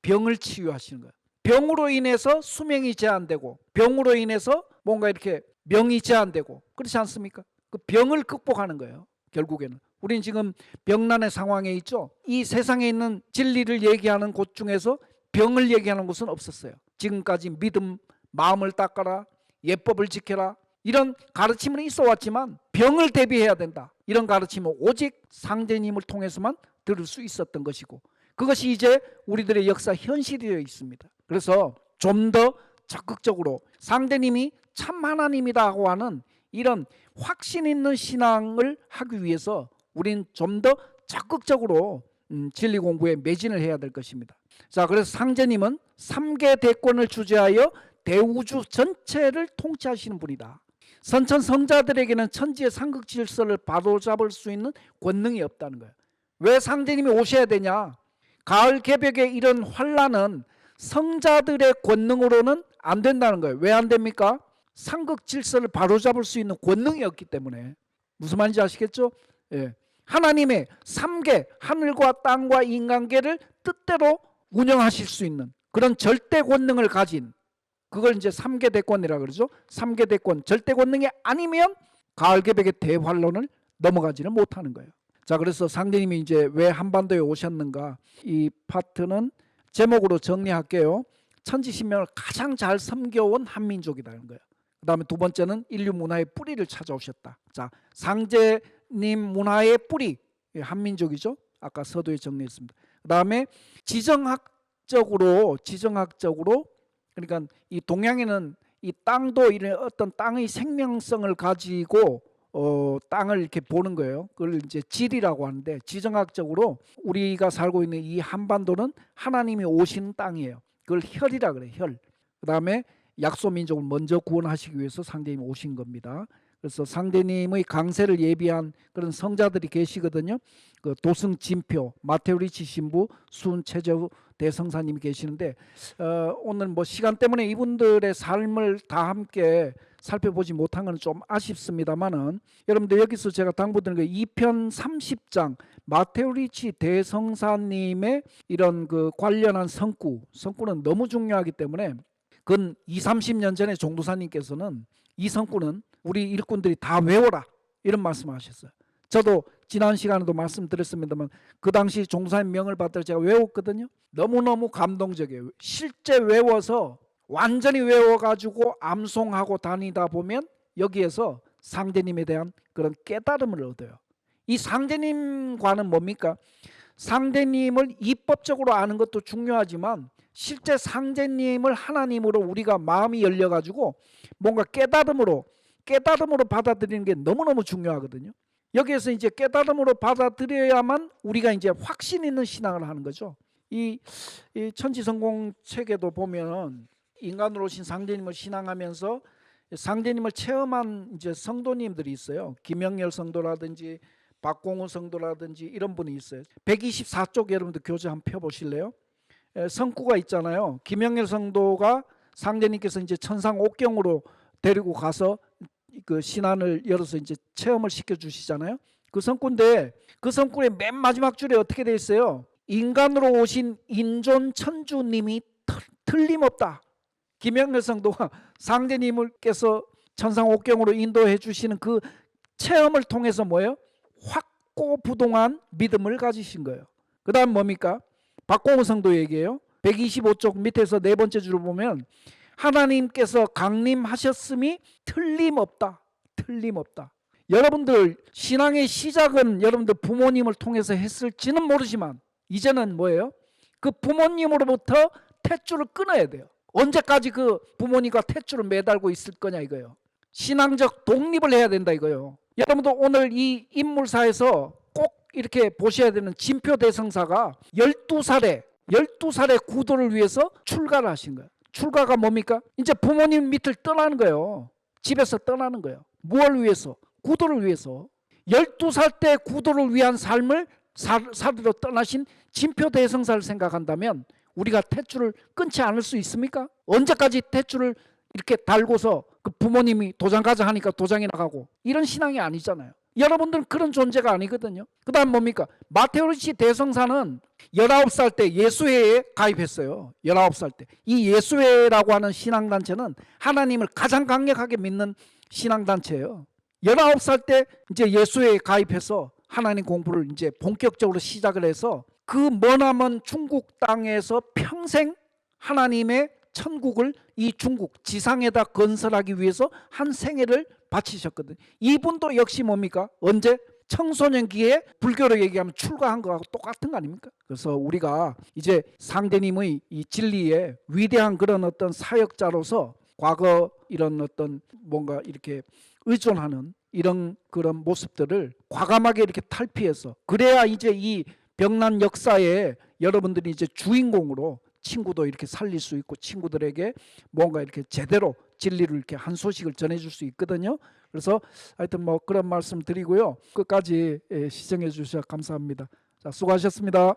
병을 치유하시는 거예요. 병으로 인해서 수명이 제한되고 병으로 인해서 뭔가 이렇게 명이 제한되고 그렇지 않습니까? 그 병을 극복하는 거예요. 결국에는 우리는 지금 병난의 상황에 있죠. 이 세상에 있는 진리를 얘기하는 곳 중에서 병을 얘기하는 곳은 없었어요. 지금까지 믿음, 마음을 닦아라, 예법을 지켜라 이런 가르침은 있어 왔지만 병을 대비해야 된다. 이런 가르침은 오직 상대님을 통해서만 들을 수 있었던 것이고 그것이 이제 우리들의 역사 현실이 되어 있습니다. 그래서 좀 더 적극적으로 상대님이 참 하나님이라고 하는 이런 확신 있는 신앙을 하기 위해서 우린 좀 더 적극적으로 진리 공부에 매진을 해야 될 것입니다. 자, 그래서 상제님은 3개 대권을 주재하여 대우주 전체를 통치하시는 분이다. 선천 성자들에게는 천지의 상극 질서를 바로잡을 수 있는 권능이 없다는 거예요. 왜 상제님이 오셔야 되냐? 가을 개벽의 이런 환란은 성자들의 권능으로는 안 된다는 거예요. 왜 안 됩니까? 상극 질서를 바로잡을 수 있는 권능이 없기 때문에. 무슨 말인지 아시겠죠? 예. 하나님의 3개 하늘과 땅과 인간계를 뜻대로 운영하실 수 있는 그런 절대 권능을 가진 그걸 이제 3개 대권이라고 그러죠. 3개 대권 절대 권능이 아니면 가을 개벽의 대환란을 넘어가지는 못하는 거예요. 자, 그래서 상대님이 이제 왜 한반도에 오셨는가? 이 파트는 제목으로 정리할게요. 천지신명을 가장 잘 섬겨온 한민족이라는 거예요. 그 다음에 두 번째는 인류 문화의 뿌리를 찾아오셨다. 자, 상제님 문화의 뿌리 한민족이죠. 아까 서두에 정리했습니다. 그 다음에 지정학적으로 그러니까 이 동양에는 이 땅도 이런 어떤 땅의 생명성을 가지고 땅을 이렇게 보는 거예요. 그걸 이제 질이라고 하는데 지정학적으로 우리가 살고 있는 이 한반도는 하나님이 오시는 땅이에요. 그걸 혈이라 그래요. 혈. 그다음에 약소민족을 먼저 구원하시기 위해서 상대님이 오신 겁니다. 그래서 상대님의 강세를 예비한 그런 성자들이 계시거든요. 그 도승 진표, 마테오리치 신부, 수은 최재우 대성사님이 계시는데 오늘 뭐 시간 때문에 이분들의 삶을 다 함께 살펴보지 못한 건 좀 아쉽습니다만은 여러분들 여기서 제가 당부드리는 게 2편 30장 마테오리치 대성사님의 이런 그 관련한 성구는 너무 중요하기 때문에 근 20-30년 전에 종도사님께서는 이 성구는 우리 일꾼들이 다 외워라 이런 말씀을 하셨어요. 저도 지난 시간에도 말씀드렸습니다만 그 당시 종사님 명을 받들 제가 외웠거든요. 너무너무 감동적이에요. 실제 외워서 완전히 외워가지고 암송하고 다니다 보면 여기에서 상제님에 대한 그런 깨달음을 얻어요. 이 상제님과는 뭡니까? 상제님을 입법적으로 아는 것도 중요하지만 실제 상제님을 하나님으로 우리가 마음이 열려가지고 뭔가 깨달음으로 받아들이는 게 너무너무 중요하거든요. 여기에서 이제 깨달음으로 받아들여야만 우리가 이제 확신 있는 신앙을 하는 거죠. 이 천지성공 책에도 보면 인간으로 오신 상제님을 신앙하면서 상제님을 체험한 이제 성도님들이 있어요. 김영렬 성도라든지 박공우 성도라든지 이런 분이 있어요. 124쪽 여러분들 교재 한번 펴보실래요? 성구가 있잖아요. 김영렬 성도가 상제님께서 이제 천상 옥경으로 데리고 가서 그 신안을 열어서 이제 체험을 시켜주시잖아요. 그 성구인데 그 성구의 맨 마지막 줄에 어떻게 돼 있어요? 인간으로 오신 인존 천주님이 틀림없다. 김영렬 성도가 상제님께서 천상 옥경으로 인도해 주시는 그 체험을 통해서 뭐예요? 확고부동한 믿음을 가지신 거예요. 그 다음 뭡니까? 박공우 성도 얘기예요. 125쪽 밑에서 네 번째 줄을 보면 하나님께서 강림하셨음이 틀림없다. 틀림없다. 여러분들 신앙의 시작은 여러분들 부모님을 통해서 했을지는 모르지만 이제는 뭐예요? 그 부모님으로부터 탯줄을 끊어야 돼요. 언제까지 그 부모님과 탯줄을 매달고 있을 거냐 이거예요. 신앙적 독립을 해야 된다 이거예요. 여러분들 오늘 이 인물사에서 꼭 이렇게 보셔야 되는 진표 대성사가 12살의 구도를 위해서 출가를 하신 거예요. 출가가 뭡니까? 이제 부모님 밑을 떠나는 거예요. 집에서 떠나는 거예요. 무엇을 위해서? 구도를 위해서. 12살 때 구도를 위한 삶을 살으러 떠나신 진표 대성사를 생각한다면 우리가 탯줄을 끊지 않을 수 있습니까? 언제까지 탯줄을 이렇게 달고서 그 부모님이 도장 가자 하니까 도장이 나가고 이런 신앙이 아니잖아요. 여러분들은 그런 존재가 아니거든요. 그 다음 뭡니까? 마테오리치 대성사는 19살 때 예수회에 가입했어요. 19살 때. 이 예수회라고 하는 신앙단체는 하나님을 가장 강력하게 믿는 신앙단체예요. 19살 때 이제 예수회에 가입해서 하나님 공부를 이제 본격적으로 시작을 해서 그 머나먼 중국 땅에서 평생 하나님의 천국을 이 중국 지상에다 건설하기 위해서 한 생애를 바치셨거든요. 이분도 역시 뭡니까? 언제? 청소년기에 불교로 얘기하면 출가한 거하고 똑같은 거 아닙니까? 그래서 우리가 이제 상제님의 이 진리에 위대한 그런 어떤 사역자로서 과거 이런 어떤 뭔가 이렇게 의존하는 이런 그런 모습들을 과감하게 이렇게 탈피해서 그래야 이제 이 병난 역사에 여러분들이 이제 주인공으로 친구도 이렇게 살릴 수 있고 친구들에게 뭔가 이렇게 제대로 진리를 이렇게 한 소식을 전해줄 수 있거든요. 그래서 하여튼 뭐 그런 말씀 드리고요. 끝까지 시청해 주셔서 감사합니다. 자, 수고하셨습니다.